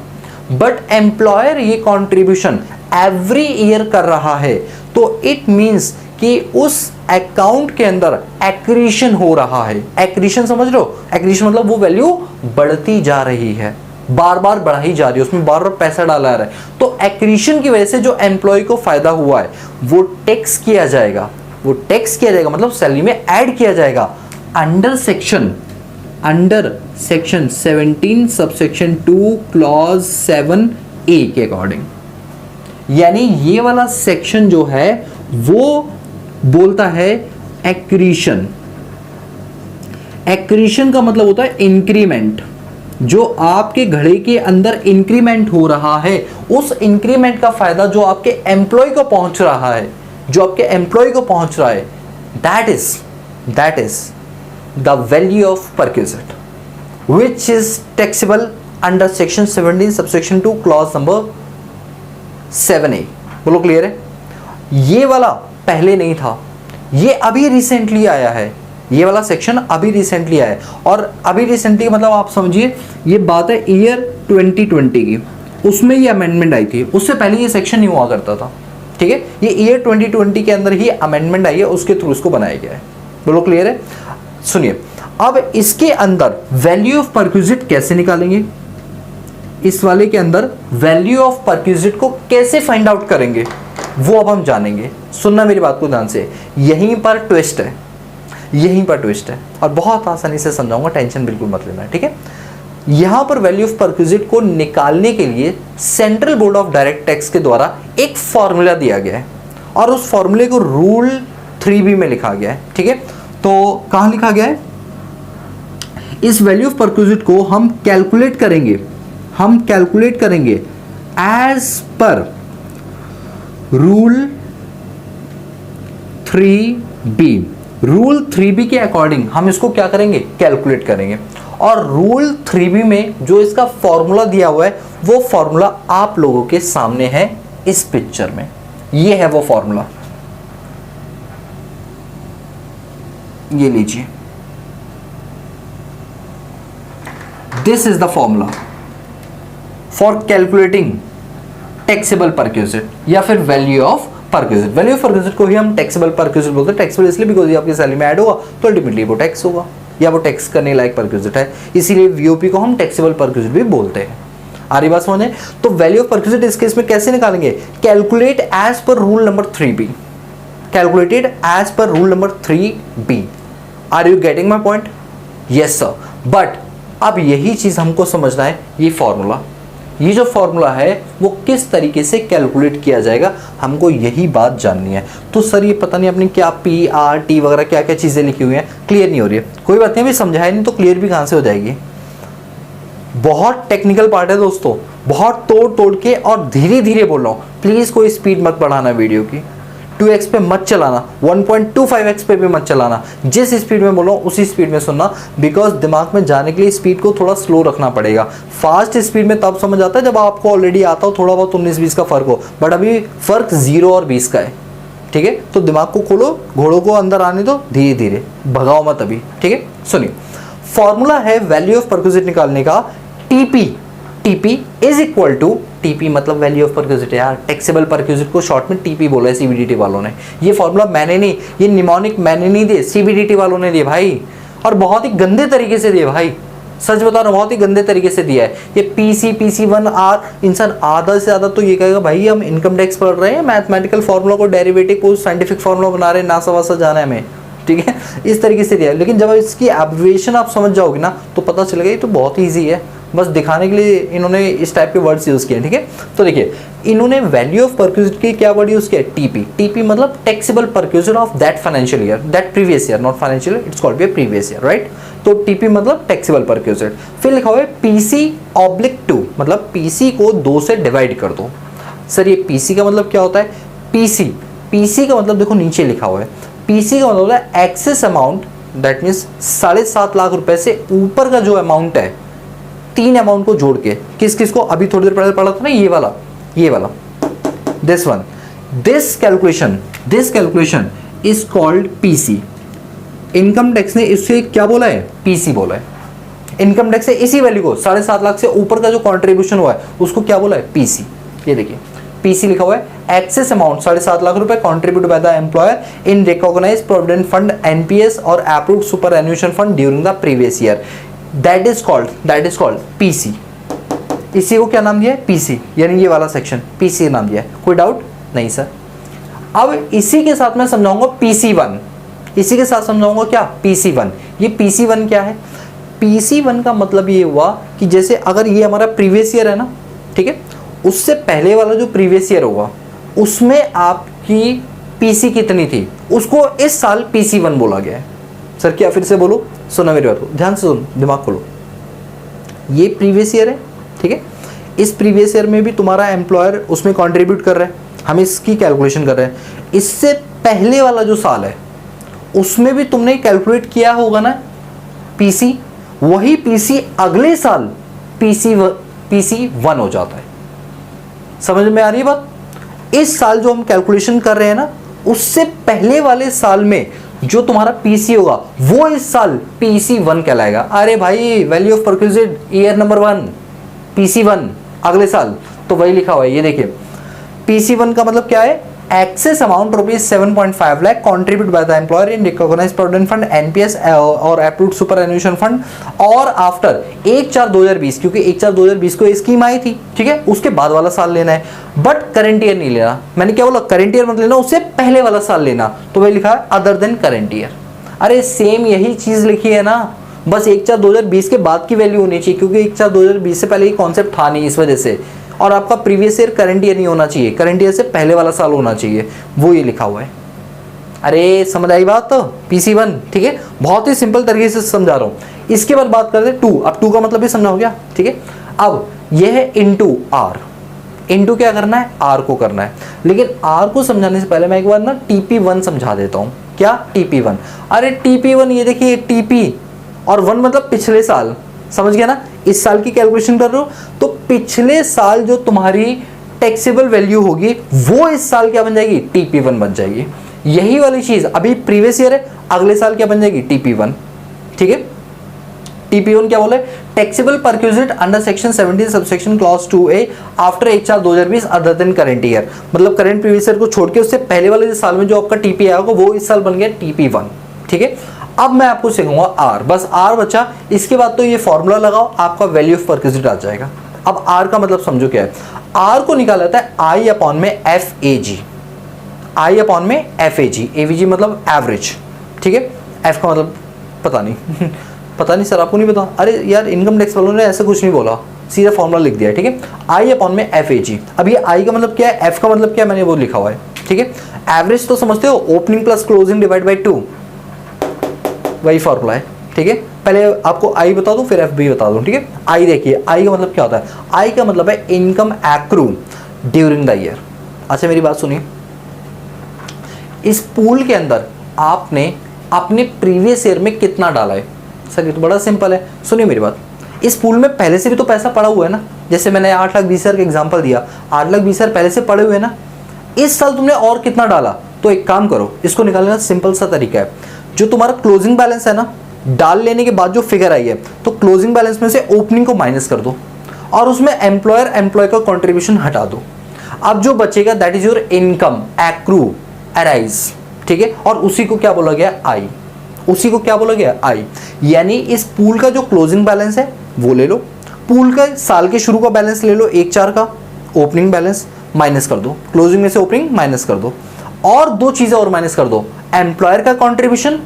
बट एम्प्लॉयर ये कंट्रीब्यूशन एवरी ईयर कर रहा है तो इट मींस कि उस अकाउंट के अंदर एक्रीशन हो रहा है। एक्रीशन समझ लो? एक्रीशन मतलब वो वैल्यू बढ़ती जा रही है, बार बार बढ़ाई जा रही है, उसमें बार बार पैसा डाला जा रहा है। तो एक्रीशन की वजह से जो एम्प्लॉय को फायदा हुआ है वो टैक्स किया जाएगा, वो टैक्स किया जाएगा मतलब सैलरी में ऐड किया जाएगा under section 17 subsection 2 clause 7A के अकॉर्डिंग। यानी ये वाला सेक्शन जो है वो बोलता है एक्रीशन। एक्रीशन का मतलब होता है इंक्रीमेंट। जो आपके घड़े के अंदर इंक्रीमेंट हो रहा है, उस इंक्रीमेंट का फायदा जो आपके एम्प्लॉय को पहुंच रहा है, जो आपके एम्प्लॉय को पहुंच रहा है, that is the value of perquisite which is taxable under section 17 subsection 2 clause number 7A। बोलो क्लियर है? ये वाला पहले नहीं था, ये अभी रिसेंटली आया है, ये वाला सेक्शन अभी रिसेंटली आया है। और अभी रिसेंटली मतलब आप समझिए ये बात है ईयर 2020 की, उसमें ये अमेंडमेंट आई थी, उससे पहले ये सेक्शन नहीं हुआ करता था, ठीक है। ये ईयर 2020 के अंदर ही अमेंडमेंट आई है, उसके थ्रू इसको बनाया गया है। बोलो क्लियर है? सुनिए, अब इसके अंदर वैल्यू ऑफ परक्विजिट कैसे निकालेंगे? इस वाले के अंदर वैल्यू ऑफ परक्विजिट को कैसे फाइंड आउट करेंगे वो अब हम जानेंगे। सुनना मेरी बात को ध्यान से, यहीं पर ट्विस्ट है, यहीं पर ट्विस्ट है और बहुत आसानी से समझाऊंगा, टेंशन बिल्कुल मत लेना, ठीक है। यहां पर वैल्यू ऑफ परक्विजिट को निकालने के लिए central board of direct tax के द्वारा एक फॉर्मूला दिया गया है और उस फॉर्मूले को रूल 3B में लिखा गया है, ठीक है। तो कहां लिखा गया है? इस वैल्यू ऑफ परक्विजिट को हम कैलकुलेट करेंगे as per rule 3B। Rule 3B के अकॉर्डिंग हम इसको क्या करेंगे? कैलकुलेट करेंगे। और रूल 3B में जो इसका फॉर्मूला दिया हुआ है वो फॉर्मूला आप लोगों के सामने है इस पिक्चर में। ये है वो फॉर्मूला, ये लीजिए। This is the formula for calculating taxable perquisite या फिर value of perquisite। Value of perquisite को ही हम टैक्सेबल परक्विजिट बोलते हैं। टैक्सेबल इसलिए बिकॉज ये आपकी सैलरी में ऐड होगा तो अल्टीमेटली वो टैक्स होगा या वो टैक्स करने लायक परक्विजिट है, इसीलिए वीओपी को हम टैक्सेबल परक्विजिट भी बोलते हैं। आ रही बात समझे? तो वैल्यू ऑफ परक्विजिट इस केस में कैसे निकालेंगे? Calculate as per rule number 3B। Calculated as per rule number 3B। Are you getting my point? Yes sir. But अब यही चीज हमको समझना है, ये फॉर्मूला, ये जो फॉर्मूला है वो किस तरीके से कैलकुलेट किया जाएगा, हमको यही बात जाननी है। तो सर ये पता नहीं आपने क्या PRT वगैरह क्या क्या चीजें लिखी हुई हैं, क्लियर नहीं हो रही है, कोई बात नहीं, अभी समझाया नहीं तो क्लियर भी कहां से हो जाएगी। बहुत टेक्निकल पार्ट है दोस्तों, बहुत तोड़ के और धीरे धीरे बोल रहा हूँ, प्लीज कोई स्पीड मत बढ़ाना वीडियो की, 2x पे मत चलाना, 1.25x पे भी मत चलाना, जिस स्पीड में बोल रहा हूँ उसी स्पीड में सुनना, बिकॉज दिमाग में जाने के लिए स्पीड को थोड़ा स्लो रखना पड़ेगा। फास्ट स्पीड में तब समझ आता है जब आपको ऑलरेडी आता हो, थोड़ा बहुत 19-20 का फर्क हो, बट अभी फर्क 0 और 20 का है, ठीक है। तो दिमाग को खोलो, घोड़ों को अंदर आने दो, धीरे धीरे भगाओ मत अभी, ठीक है। सुनिए, फॉर्मूला है वैल्यू ऑफ परक्विजिट निकालने का, TP is equal to, TP मतलब वैल्यू ऑफ परक्विजिट है यार, टैक्सेबल परक्विजिट को शॉर्ट में TP बोला है CBDT वालों ने। ये फॉर्मूला मैंने नहीं, ये निमोनिक मैंने नहीं दिए, CBDT वालों ने दिए भाई, और बहुत ही गंदे तरीके से दिए भाई। सच बता रहा हूँ, बहुत ही गंदे तरीके से दिया है ये PC1R। इंसान आधा से ज़्यादा तो ये कहेगा भाई हम इनकम टैक्स पढ़ रहे हैं, मैथमेटिकल फार्मूला को डेरिवेटिव को साइंटिफिक फार्मूला बना रहे हैं, नासा वासा जाना है हमें, ठीक है, इस तरीके से दिया है। लेकिन जब इसकी एब्रिविएशन आप समझ जाओगे ना तो पता चलेगा ये तो बहुत ईजी है, बस दिखाने के लिए इन्होंने इस टाइप के वर्ड्स यूज़ किए हैं, ठीक है। तो देखिए इन्होंने वैल्यू ऑफ परक्यूजिट के क्या वर्ड यूज़ किया, टीपी मतलब taxable perquisite of that financial year, that previous year, not financial year, it's called be previous year, right. तो टीपी मतलब टैक्सेबल परक्यूजिट। फिर लिखा हुआ है PC/2 मतलब PC को 2 से डिवाइड कर दो। सर ये PC का मतलब क्या होता है, PC का मतलब देखो नीचे लिखा हुआ है, PC का मतलब है excess amount, that means 7.5 lakh रुपए से ऊपर का जो अमाउंट है, 3 अमाउंट को जोड़ के, किस किस को अभी थोड़ी देर पहले पढ़ा था ना, ये वाला this one, this calculation is called PC। Income tax ने इससे क्या बोला है, PC बोला है। इनकम टैक्स से इसी वैल्यू को 7.5 लाख से ऊपर का जो कंट्रीब्यूशन हुआ है उसको क्या बोला है, PC। ये देखिए PC लिखा हुआ है, एक्सेस अमाउंट 7.5 लाख रुपए contribute by the employer in recognised provident fund NPS और approved superannuation fund during the previous year, that is called PC। इसी को क्या नाम दिया है, PC, यानी ये वाला सेक्शन PC नाम दिया है। कोई डाउट नहीं सर। अब इसी के साथ मैं समझाऊंगा PC1, इसी के साथ समझाऊंगा क्या, PC1। ये PC1 क्या है, PC1 का मतलब ये हुआ कि जैसे अगर ये हमारा प्रीवियस ईयर है ना, ठीक है, उससे पहले वाला जो प्रीवियस ईयर होगा उसमें आपकी PC कितनी थी, उसको इस साल PC1 बोला गया है। सर क्या, फिर से बोलो, सुनो मेरी बात को ध्यान से, सुन, दिमाग खोलो। ये प्रीवियस ईयर है, ठीक है, इस प्रीवियस ईयर में भी तुम्हारा एम्प्लॉयर उसमें कंट्रीब्यूट कर रहा है, हम इसकी कैलकुलेशन कर रहे हैं। इससे पहले वाला जो साल है उसमें भी तुमने कैलकुलेट किया होगा ना PC, वही PC अगले साल PC1 हो जाता है। समझ में आ रही है बात। इस साल जो हम कैलकुलेशन कर रहे हैं ना, उससे पहले वाले साल में जो तुम्हारा PC होगा वो इस साल PC1 कहलाएगा। अरे भाई value of perquisite year number 1 PC1 अगले साल, तो वही लिखा हुआ है, ये देखिए PC1 का मतलब क्या है, excess amount ₹7.5 lakh contribute by the employer in recognised provident fund NPS और अप्रूव्ड सुपर एन्युएशन फंड और आफ्टर 1/4/2020, क्योंकि 1/4/2020 को स्कीम आई थी, ठीक है, उसके बाद वाला साल लेना है, बट करंट ईयर नहीं लेना। मैंने क्या बोला, करंट ईयर मत लेना, उससे पहले वाला साल लेना, तो वही लिखा है अदर देन करंट ईयर। अरे सेम यही चीज लिखी है ना, बस 1/4/2020 के बाद की वैल्यू होनी चाहिए, क्योंकि 1/4/2020 से पहले ये कॉन्सेप्ट था नहीं, इस वजह से। और आपका प्रीवियस ईयर करंट ईयर नहीं होना चाहिए, करंट ईयर से पहले वाला साल होना चाहिए, वो ये लिखा हुआ है। अरे समझ आई बात, तो PC1, ठीक है, बहुत ही सिंपल तरीके से समझा रहा हूँ। इसके बाद बात करते हैं 2। अब 2 का मतलब भी समझा हो गया, ठीक है। अब यह है इंटू R, इंटू क्या करना है, R को करना है। लेकिन R को समझाने से पहले मैं एक बार ना TP1 समझा देता हूँ। क्या, TP1। अरे TP1 ये देखिए, TP और 1 मतलब पिछले साल, समझ गया ना। इस साल की कैलकुलेशन कर रहे हो तो पिछले साल जो तुम्हारी टैक्सेबल वैल्यू होगी वो इस साल क्या बन जाएगी, TP1 बन जाएगी। यही वाली चीज अभी प्रीवियस ईयर है, अगले साल क्या बन जाएगी, TP1, ठीक है। TP1 क्या बोला है, taxable perquisite under section 17 subsection clause 2A after 1/4/2020 other than current year, मतलब करंट प्रीवियस ईयर को छोड़ के उससे पहले वाले साल में जो आपका TP आएगा वो इस साल बन गया TP1, ठीक है। अब मैं आपको सिखाऊंगा R, बस R बचा, इसके बाद तो ये फॉर्मूला लगाओ, आपका वैल्यू ऑफ परक्यूजिट आ जाएगा। अब R का मतलब समझो क्या है, R को निकाला जाता है I अपॉन में FAG, I अपॉन में FAG, AVG मतलब एवरेज, ठीक है। F का मतलब पता नहीं पता नहीं सर, आपको नहीं पता। अरे यार इनकम टैक्स वालों ने ऐसा कुछ नहीं बोला, सीधा फॉर्मूला लिख दिया है, ठीक है। I अपॉन में FAG। अब ये I का मतलब क्या है, F का मतलब क्या है, मैंने वो लिखा हुआ है, ठीक है। एवरेज तो समझते हो, opening plus closing divide by 2, वही फॉर्मूला है, ठीक है। पहले आपको I बता दूं फिर F भी बता दूं, ठीक है। I देखिए, I का मतलब क्या होता है, I का मतलब है income accrue during the year. अच्छा मेरी बात सुनिए, इस पूल के अंदर आपने अपने प्रीवियस ईयर में कितना डाला है। सर ये तो बड़ा सिंपल है, सुनिए मेरी बात। इस पूल में पहले से भी तो पैसा पड़ा हुआ है ना, जैसे मैंने 8,20,000 का एग्जाम्पल दिया, 8,20,000 पहले से पड़े हुए ना। इस साल तुमने और कितना डाला, तो एक काम करो, इसको निकालने का सिंपल सा तरीका है, जो तुम्हारा क्लोजिंग बैलेंस है ना, डाल लेने के बाद जो फिगर आई है, तो क्लोजिंग बैलेंस में से ओपनिंग को माइनस कर दो और उसमें एम्प्लॉय का कंट्रीब्यूशन हटा दो। अब जो बचेगा that is your income accrue arise, ठीक है। और उसी को क्या बोला गया, आई। उसी को क्या बोला गया, आई। यानी इस पूल का जो क्लोजिंग बैलेंस है वो ले लो, पूल का साल के शुरू का बैलेंस ले लो 1/4 का, ओपनिंग बैलेंस माइनस कर दो, क्लोजिंग में से ओपनिंग माइनस कर दो, और दो चीजें और माइनस कर दो, एम्प्लॉयर का कंट्रीब्यूशन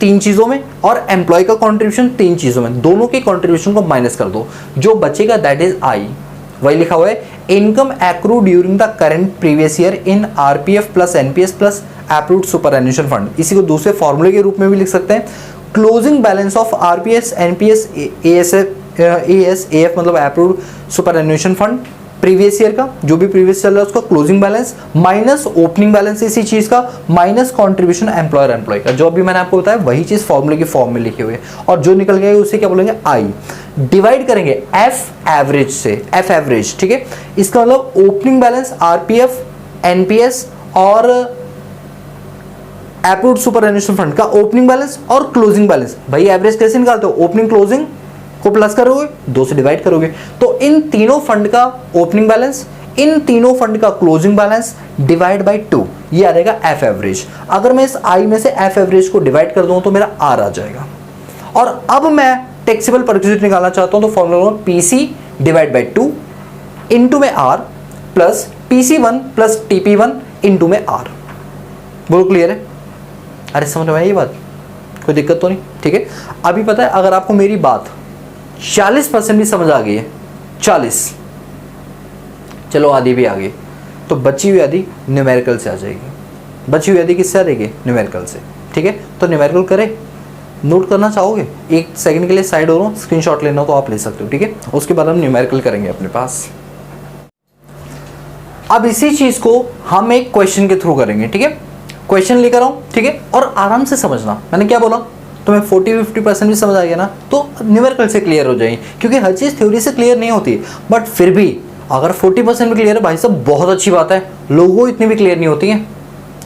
3 चीजों में और एम्प्लॉय का कंट्रीब्यूशन 3 चीजों में, दोनों के कंट्रीब्यूशन को माइनस कर दो, जो बचेगा दैट इज आई। वही लिखा हुआ है, income accrue during the current previous year in RPF plus NPS plus approved superannuation fund. इसी को दूसरे फॉर्मूले के रूप में भी लिख सकते हैं, closing balance of RPS NPS AF मतलब approved superannuation fund previous year का, जो भी प्रीवियस चल रहा है उसका closing balance minus opening balance इसी चीज का माइनस कंट्रीब्यूशन एम्प्लॉयर एम्प्लॉय का, जो अभी मैंने आपको बताया वही चीज फॉर्मूले की फॉर्म में लिखी हुई है, और जो निकल गया उसे क्या बोलेंगे, आई। डिवाइड करेंगे एफ एवरेज से, एफ एवरेज, ठीक है। इसका मतलब ओपनिंग बैलेंस आरपीएफ एनपीएस और एप्रूव्ड सुपरएन्युएशन फंड का ओपनिंग बैलेंस और क्लोजिंग बैलेंस। भाई एवरेज कैसे निकालते हो, ओपनिंग क्लोजिंग को प्लस करोगे, 2 से डिवाइड करोगे, तो इन तीनों फंड का ओपनिंग बैलेंस, इन तीनों फंड का क्लोजिंग बैलेंस डिवाइड बाय 2, ये आ जाएगा एफ एवरेज। अगर मैं इस आई में से एफ एवरेज को डिवाइड कर दूं तो मेरा आर आ जाएगा। और अब मैं टैक्सेबल परक्विजिट निकालना चाहता हूं तो formula PC divide by 2 into में आर प्लस पीसी1 प्लस टीपी1 इनटू में आर। बोलो क्लियर है? अरे समझ में आई ये बात, कोई दिक्कत तो नहीं, ठीक है। अभी पता है अगर आपको मेरी बात 40% भी समझ आ गई है, 40, चलो आधी भी आ गई, तो बची हुई आधी न्यूमेरिकल से आ जाएगी। बची हुई आधी किससे आ जाएगी, न्यूमेरिकल से, ठीक है। तो न्यूमेरिकल करें, नोट करना चाहोगे 1 सेकंड के लिए साइड हो रहा हूँ, स्क्रीनशॉट लेना हो तो आप ले सकते हो, ठीक है। उसके बाद हम न्यूमेरिकल करेंगे अपने पास। अब इसी चीज को हम एक क्वेश्चन के थ्रू करेंगे, ठीक है। क्वेश्चन लेकर आऊं, ठीक है, और आराम से समझना। मैंने क्या बोला, तुम्हें 40-50% भी समझ आ गया ना तो न्यूमेरिकल से क्लियर हो जाएगी, क्योंकि हर चीज़ थ्योरी से क्लियर नहीं होती, बट फिर भी अगर 40% भी क्लियर है भाई साहब बहुत अच्छी बात है, लोगों को इतनी भी क्लियर नहीं होती है।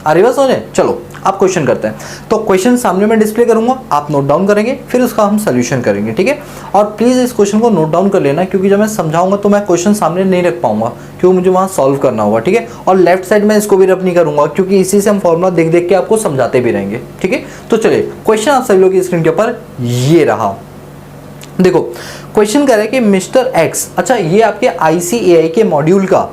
अरे बस हो जाए, चलो आप क्वेश्चन करते हैं। तो क्वेश्चन सामने में डिस्प्ले करूंगा, आप नोट डाउन करेंगे, फिर उसका हम सोल्यूशन करेंगे, ठीक है। और प्लीज़ इस क्वेश्चन को नोट डाउन कर लेना, क्योंकि जब मैं समझाऊंगा तो मैं क्वेश्चन सामने नहीं रख पाऊंगा, क्योंकि मुझे वहाँ सॉल्व करना होगा, ठीक है। और लेफ्ट साइड में इसको भी रब नहीं करूंगा, क्योंकि इसी से हम फॉर्मूला देख देख के आपको समझाते भी रहेंगे, ठीक है। तो चलिए क्वेश्चन आप सभी लोग की स्क्रीन के ऊपर ये रहा। देखो क्वेश्चन कह रहा है कि मिस्टर एक्स, अच्छा ये आपके ICAI के मॉड्यूल का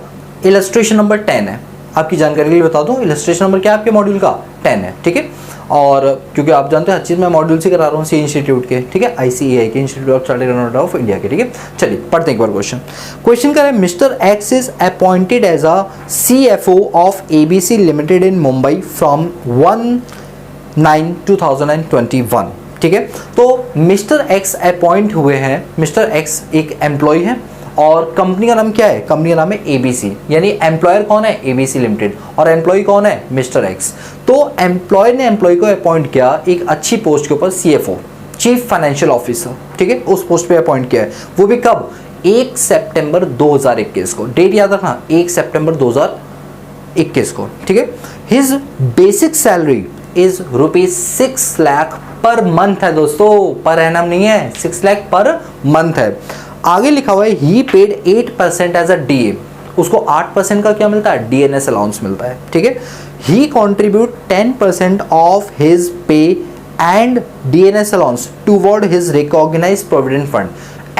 इलस्ट्रेशन नंबर 10 है। आपकी जानकारी के लिए बता दूं, इलस्ट्रेशन नंबर क्या है आपके मॉड्यूल का, 10 है, ठीक है। और क्योंकि आप जानते हैं हर चीज़ मैं मॉड्यूल से करा रहा हूँ, सी इंस्टीट्यूट के, ठीक है, ICAI के, institute of chartered accountant of India के, ठीक है। चलिए पढ़ते हैं एक बार क्वेश्चन। क्वेश्चन कह रहे हैं Mr X is appointed as a CFO of ABC limited in Mumbai from 1/9/2021, ठीक है। तो मिस्टर एक्स अपॉइंट हुए हैं, मिस्टर एक्स एक एम्प्लॉय है और कंपनी का नाम क्या है, कंपनी का नाम है ABC, यानी एम्प्लॉयर कौन है, ABC लिमिटेड, और एम्प्लॉय कौन है, मिस्टर एक्स। तो एम्प्लॉयर ने एम्प्लॉय को अपॉइंट किया एक अच्छी पोस्ट के ऊपर, CFO, चीफ फाइनेंशियल ऑफिसर, ठीक है, उस पोस्ट पे अपॉइंट किया है। वो भी कब, 1 सितंबर 2021 को, डेट याद रखना, 1 सितंबर 2021 को, ठीक है। His basic salary is ₹6 lakh per month है दोस्तों, पर एनम नहीं है, 6 लाख पर मंथ है। आगे लिखा हुआ है ही पेड 8% एज अ DA, उसको 8% का क्या मिलता है, DNS अलाउंस मिलता है, ठीक है। He contribute 10% of his pay and DNS allowance toward his recognised provident fund.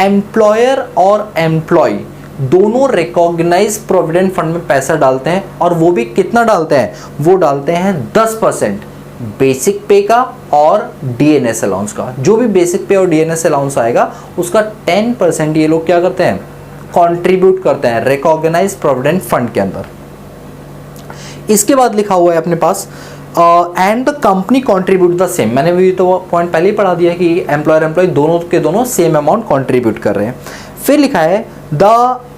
Employer और एम्प्लॉय दोनों रिकॉग्नाइज प्रोविडेंट फंड में पैसा डालते हैं, और वो भी कितना डालते हैं, वो डालते हैं 10% बेसिक पे का और DNS अलाउंस का। जो भी बेसिक पे और DNS अलाउंस आएगा उसका 10% ये लोग क्या करते हैं, कंट्रीब्यूट करते हैं रिकॉग्नाइज प्रोविडेंट फंड के अंदर। इसके बाद लिखा हुआ है अपने पास and the company contribute the same. मैंने भी तो पॉइंट पहले ही पढ़ा दिया कि एम्प्लॉयर एम्प्लॉय दोनों के दोनों सेम अमाउंट कंट्रीब्यूट कर रहे हैं। फिर लिखा है the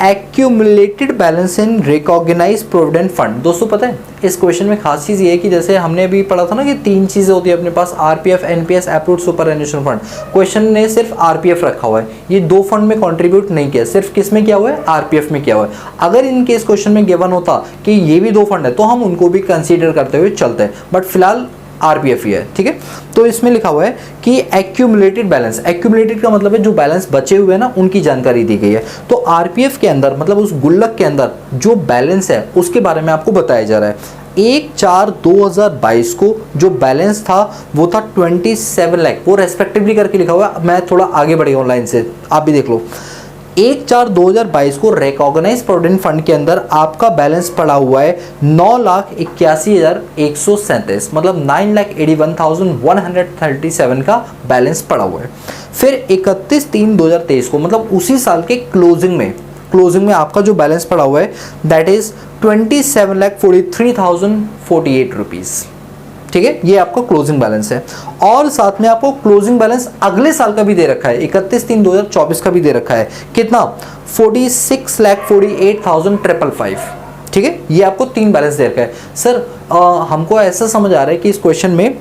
accumulated balance in recognise provident fund. दोस्तों पता है इस क्वेश्चन में खास चीज़ ये है कि जैसे हमने अभी पढ़ा था ना कि 3 चीज़ें होती है अपने पास, RPF, NPS, approved superannuation fund. Question ने सिर्फ RPF रखा हुआ है, ये 2 फंड में कंट्रीब्यूट नहीं किया, सिर्फ किस में किया हुआ है, RPF में किया हुआ है। अगर इन केस क्वेश्चन में गिवन होता कि ये भी 2 फंड है तो हम उनको भी कंसीडर करते हुए चलते हैं, बट फिलहाल RPF ही है, ठीक है। तो इसमें लिखा हुआ है कि एक्यूमुलेटेड बैलेंस, एक्यूमुलेटेड का मतलब है जो बैलेंस बचे हुए हैं ना उनकी जानकारी दी गई है। तो RPF के अंदर मतलब उस गुल्लक के अंदर जो बैलेंस है उसके बारे में आपको बताया जा रहा है। 1/4/2022 को जो बैलेंस था वो था 27 लाख, वो रेस्पेक्टिवली करके लिखा हुआ है, मैं थोड़ा आगे बढ़ी ऑनलाइन से, आप भी देख लो। 1/4/2022 को रिकॉग्नाइज प्रोविडेंट फंड के अंदर आपका बैलेंस पड़ा हुआ है 9,81,137, मतलब 9,81,137 का बैलेंस पड़ा हुआ है। फिर 31/3/2023 को, मतलब उसी साल के क्लोजिंग में आपका जो बैलेंस पड़ा हुआ है दैट इज 27,43,048 रुपीज। ठीक है, ये आपका क्लोजिंग बैलेंस है। और साथ में आपको क्लोजिंग बैलेंस अगले साल का भी दे रखा है, 31/3/2024 का भी दे रखा है, कितना 46,48,555। ठीक है, ये आपको 3 बैलेंस दे रखा है। सर हमको ऐसा समझ आ रहा है कि इस क्वेश्चन में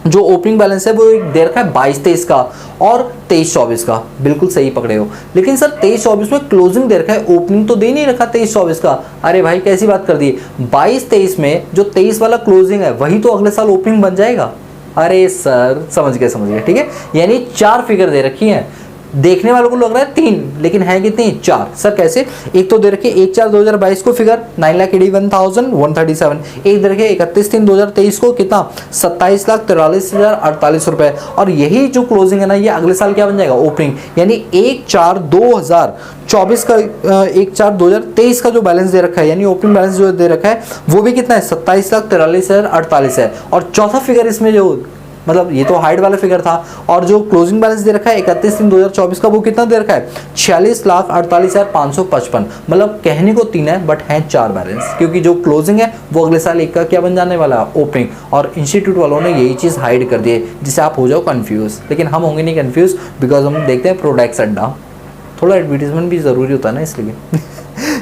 जो ओपनिंग बैलेंस है वो दे रखा है 22-23 का और 23-24 का, बिल्कुल सही पकड़े हो। लेकिन सर 23-24 में क्लोजिंग दे रखा है, ओपनिंग तो दे नहीं रखा 23-24 का। अरे भाई कैसी बात कर दी, 22-23 में जो 23 वाला क्लोजिंग है वही तो अगले साल ओपनिंग बन जाएगा। अरे सर समझ गए, ठीक है, यानी 4 फिगर दे रखी है। देखने वालों को लग रहा है 3, लेकिन है कितनी, 4। सर कैसे, एक तो दे रखे 1/4/2022 को फिगर 9,81,137, एक दे रखे 31/3/2023 को कितना 27,43,048 रुपए, और यही जो क्लोजिंग है ना ये अगले साल क्या बन जाएगा, ओपनिंग। यानी 1/4/2024 का 1/4/2023 का जो बैलेंस दे रखा है, यानी ओपनिंग बैलेंस जो दे रखा है वो भी कितना है 27,43,048 है। और चौथा फिगर इसमें जो, मतलब ये तो हाइड वाला फिगर था, और जो क्लोजिंग बैलेंस दे रखा है 31/3/2024 का वो कितना दे रखा है 46,48,555। मतलब कहने को 3 है बट है 4 बैलेंस, क्योंकि जो क्लोजिंग है वो अगले साल 1 का क्या बन जाने वाला है, ओपनिंग। और इंस्टीट्यूट वालों ने यही चीज़ हाइड कर दी है जिससे आप हो जाओ कंफ्यूज, लेकिन हम होंगे नहीं कंफ्यूज, बिकॉज हम देखते हैं प्रोडक्ट्स अड्डा, थोड़ा एडवर्टीजमेंट भी ज़रूरी होता है ना, इसलिए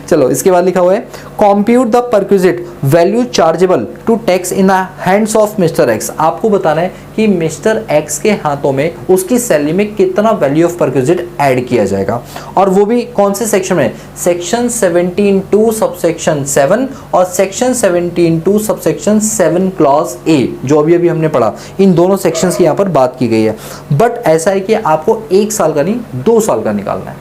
चलो इसके बाद लिखा हुआ है compute the perquisite value chargeable to tax in the hands of Mr X. आपको बताना है कि मिस्टर एक्स के हाथों में उसकी सैलरी में कितना वैल्यू ऑफ परक्विजिट ऐड किया जाएगा, और वो भी कौन से सेक्शन में, सेक्शन 17(2) सबसेक्शन 7 और सेक्शन 17(2) सबसेक्शन 7 क्लॉज ए, जो अभी अभी हमने पढ़ा। इन दोनों सेक्शंस की यहाँ पर बात की गई है। बट ऐसा है कि आपको 1 साल का नहीं 2 साल का निकालना है,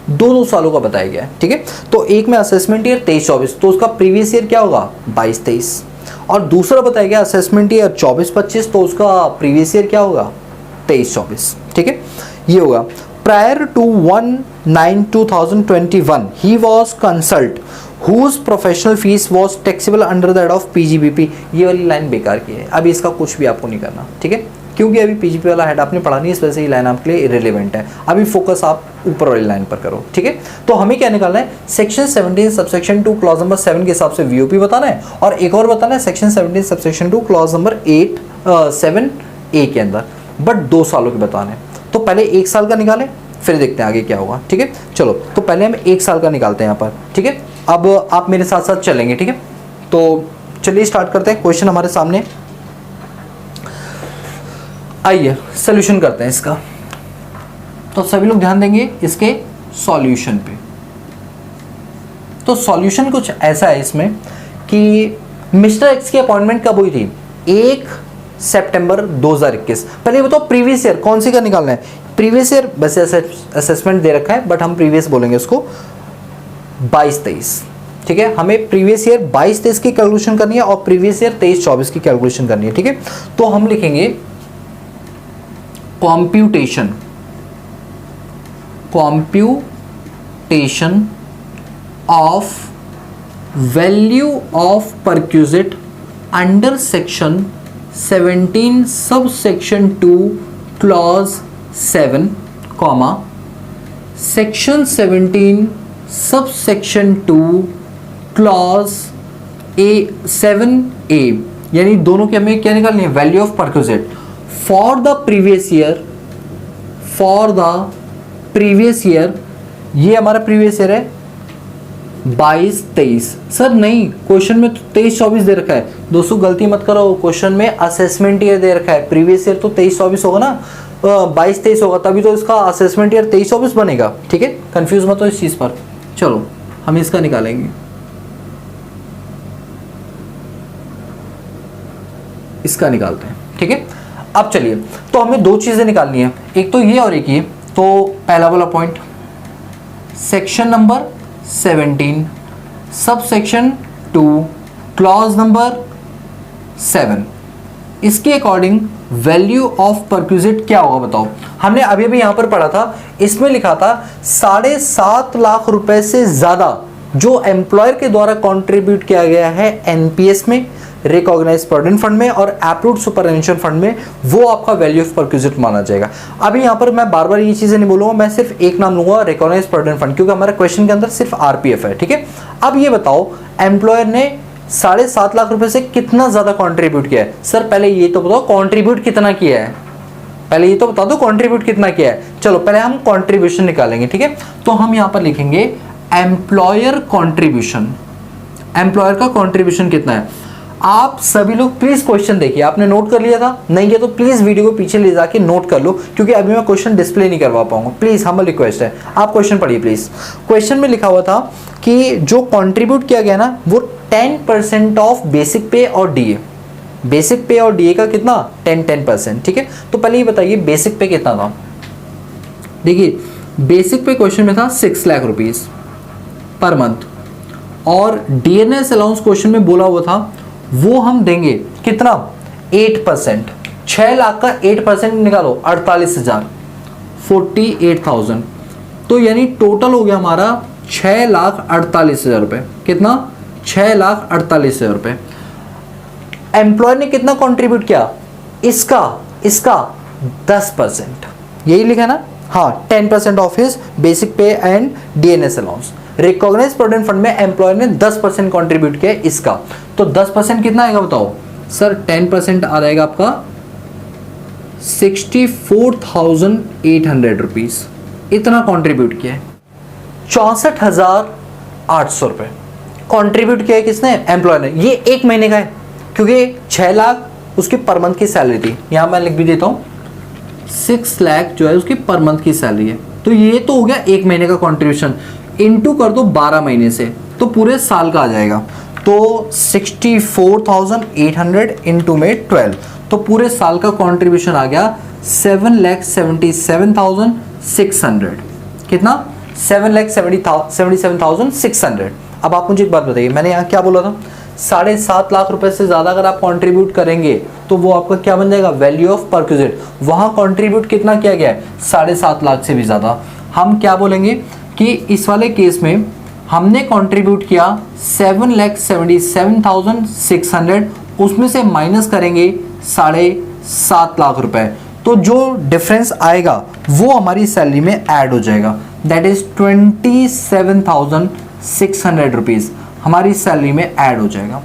दोनों सालों का बताया गया है। ठीक है, तो एक में असेसमेंट ईयर 23-24, तो उसका प्रीवियस ईयर क्या होगा 22-23, और दूसरा बताया गया असेसमेंट ईयर 24-25, तो उसका प्रीवियस ईयर क्या होगा 23-24। ठीक है, ये होगा। Prior to 1/9/2021 he was consult whose professional fees was taxable under that of PGBP। ये वाली लाइन बेकार की है, अभी इसका कुछ भी आपको नहीं करना। ठीक है, क्योंकि अभी पीजीपी वाला हेड आपने पढ़ा नहीं, इस वजह से ये लाइन आपके लिए इरेलीवेंट है। अभी फोकस आप ऊपर वाली लाइन पर करो। ठीक है, तो हमें क्या निकालना है, सेक्शन 17 सबसेक्शन 2 क्लॉज नंबर 7 के हिसाब से वीओपी बताना है, और एक और बताना है section 17 subsection 2 clause number 7A के अंदर, बट 2 सालों के बताने। तो पहले 1 साल का निकालें, फिर देखते हैं आगे क्या होगा। ठीक है, चलो तो पहले हम 1 साल का निकालते हैं यहाँ पर। ठीक है, अब आप मेरे साथ साथ चलेंगे। ठीक है, तो चलिए स्टार्ट करते हैं। क्वेश्चन हमारे सामने, आइए सॉल्यूशन करते हैं इसका। तो सभी लोग ध्यान देंगे इसके सॉल्यूशन पे। तो सॉल्यूशन कुछ ऐसा है इसमें कि मिस्टर एक्स की अपॉइंटमेंट कब हुई थी, 1 सितंबर 2021। पहले बताओ प्रीवियस ईयर कौन सी का निकालना है, प्रीवियस ईयर वैसे असेसमेंट दे रखा है बट हम प्रीवियस बोलेंगे उसको, 22-23। ठीक है, हमें प्रीवियस ईयर 22-23 की कैलकुलेशन करनी है और प्रीवियस ईयर 23-24 की कैलकुलेशन करनी है। ठीक है, तो हम लिखेंगे computation of value of perquisite under section 17 subsection 2 clause 7 comma section 17 subsection 2 clause A 7A, यानी दोनों के हमें क्या निकालनी है, value of perquisite for the previous year, ये हमारा प्रीवियस ईयर है 22-23। सर नहीं, क्वेश्चन में तो 23-24 दे रखा है। दोस्तों गलती मत करो, क्वेश्चन में असेसमेंट ईयर दे रखा है, प्रीवियस ईयर तो 23-24 होगा ना, 22-23 होगा, तभी तो इसका असेसमेंट ईयर 23-24 बनेगा। ठीक है, कंफ्यूज मत हो इस चीज पर। चलो हम इसका निकालेंगे, इसका निकालते हैं। ठीक है, अब चलिए, तो हमें 2 चीजें निकालनी है, एक तो ये और एक ये। तो पहला वाला point, section number 17 sub section 2 clause number 7, इसके अकॉर्डिंग वैल्यू ऑफ परक्विजिट क्या होगा बताओ। हमने अभी अभी यहां पर पढ़ा था, इसमें लिखा था 7.5 लाख रुपए से ज्यादा जो एम्प्लॉयर के द्वारा कंट्रीब्यूट किया गया है एनपीएस में, रिकॉग्नाइज्ड प्रोविडेंट फंड में और अप्रूव्ड सुपरएनुशन फंड में, वो आपका वैल्यू ऑफ परक्विजिट माना जाएगा। अभी यहां पर मैं बार बार ये चीजें नहीं बोलूंगा, मैं सिर्फ एक नाम लूंगा, रिकॉग्नाइज्ड प्रोविडेंट फंड, क्योंकि हमारे क्वेश्चन के अंदर सिर्फ आरपीएफ है। ठीक है, अब ये बताओ एम्प्लॉयर ने 7.5 लाख रुपए से कितना ज्यादा कंट्रीब्यूट किया है। सर पहले ये तो बताओ कंट्रीब्यूट कितना किया है, पहले ये तो बता दो कंट्रीब्यूट कितना किया है। चलो पहले हम कंट्रीब्यूशन निकालेंगे। ठीक है, तो हम यहां पर लिखेंगे एम्प्लॉयर कंट्रीब्यूशन, एम्प्लॉयर का कंट्रीब्यूशन कितना है। आप सभी लोग प्लीज क्वेश्चन देखिए, आपने नोट कर लिया था, नहीं किया तो प्लीज वीडियो को पीछे ले जाके नोट कर लो, क्योंकि अभी मैं क्वेश्चन डिस्प्ले नहीं करवा पाऊंगा। प्लीज हम्बल रिक्वेस्ट है, आप क्वेश्चन पढ़िए प्लीज। क्वेश्चन में लिखा हुआ था कि जो कंट्रीब्यूट किया गया ना वो 10% ऑफ बेसिक पे और डीए, बेसिक पे और डीए का कितना 10%। ठीक है, तो पहले ये बताइए बेसिक पे कितना था। देखिए बेसिक पे क्वेश्चन में था 6 लाख रुपीज पर मंथ, और डीएनएस अलाउंस क्वेश्चन में बोला हुआ था वो हम देंगे कितना 8%। 6 लाख का 8% निकालो 48,000, 48,000, तो यानी टोटल हो गया हमारा 6,48,000 रुपए। कितना 6,48,000 रुपए। एम्प्लॉयर ने कितना कंट्रीब्यूट किया, इसका 10%, यही लिखा है ना, हाँ 10% of his basic pay and DNS allowance. Recognised provident fund में एम्प्लॉयर ने 10% कंट्रीब्यूट किया इसका, तो 10% कितना आएगा बताओ। सर 10% आ जाएगा आपका 64,800 रुपीज, इतना कंट्रीब्यूट किया है। 64,800 रुपए कंट्रीब्यूट किया है किसने, एम्प्लॉयर ने। ये एक महीने का है, क्योंकि 6 लाख उसकी पर मंथ की सैलरी थी, यहां मैं लिख भी देता हूं 6 लाख जो है उसकी पर मंथ की सैलरी है। तो ये तो हो गया एक महीने का कंट्रीब्यूशन, इनटू कर दो 12 महीने से, तो पूरे साल का आ जाएगा। तो 64,800 इंटू में 12, तो पूरे साल का कंट्रीब्यूशन आ गया 7,77,600। कितना 7,77,600। अब आप मुझे एक बात बताइए, मैंने यहाँ क्या बोला था, 7.5 लाख रुपए से ज्यादा अगर आप कंट्रीब्यूट करेंगे तो वो आपका क्या बन जाएगा, वैल्यू ऑफ परक्विजिट। वहां कंट्रीब्यूट कितना किया गया है, 7.5 लाख से भी ज्यादा। हम क्या बोलेंगे कि इस वाले केस में हमने कंट्रीब्यूट किया 7,77,600, उसमें से माइनस करेंगे 7.5 लाख रुपए, तो जो डिफरेंस आएगा वो हमारी सैलरी में ऐड हो जाएगा, दैट इज 27,600 रुपीज हमारी सैलरी में ऐड हो जाएगा।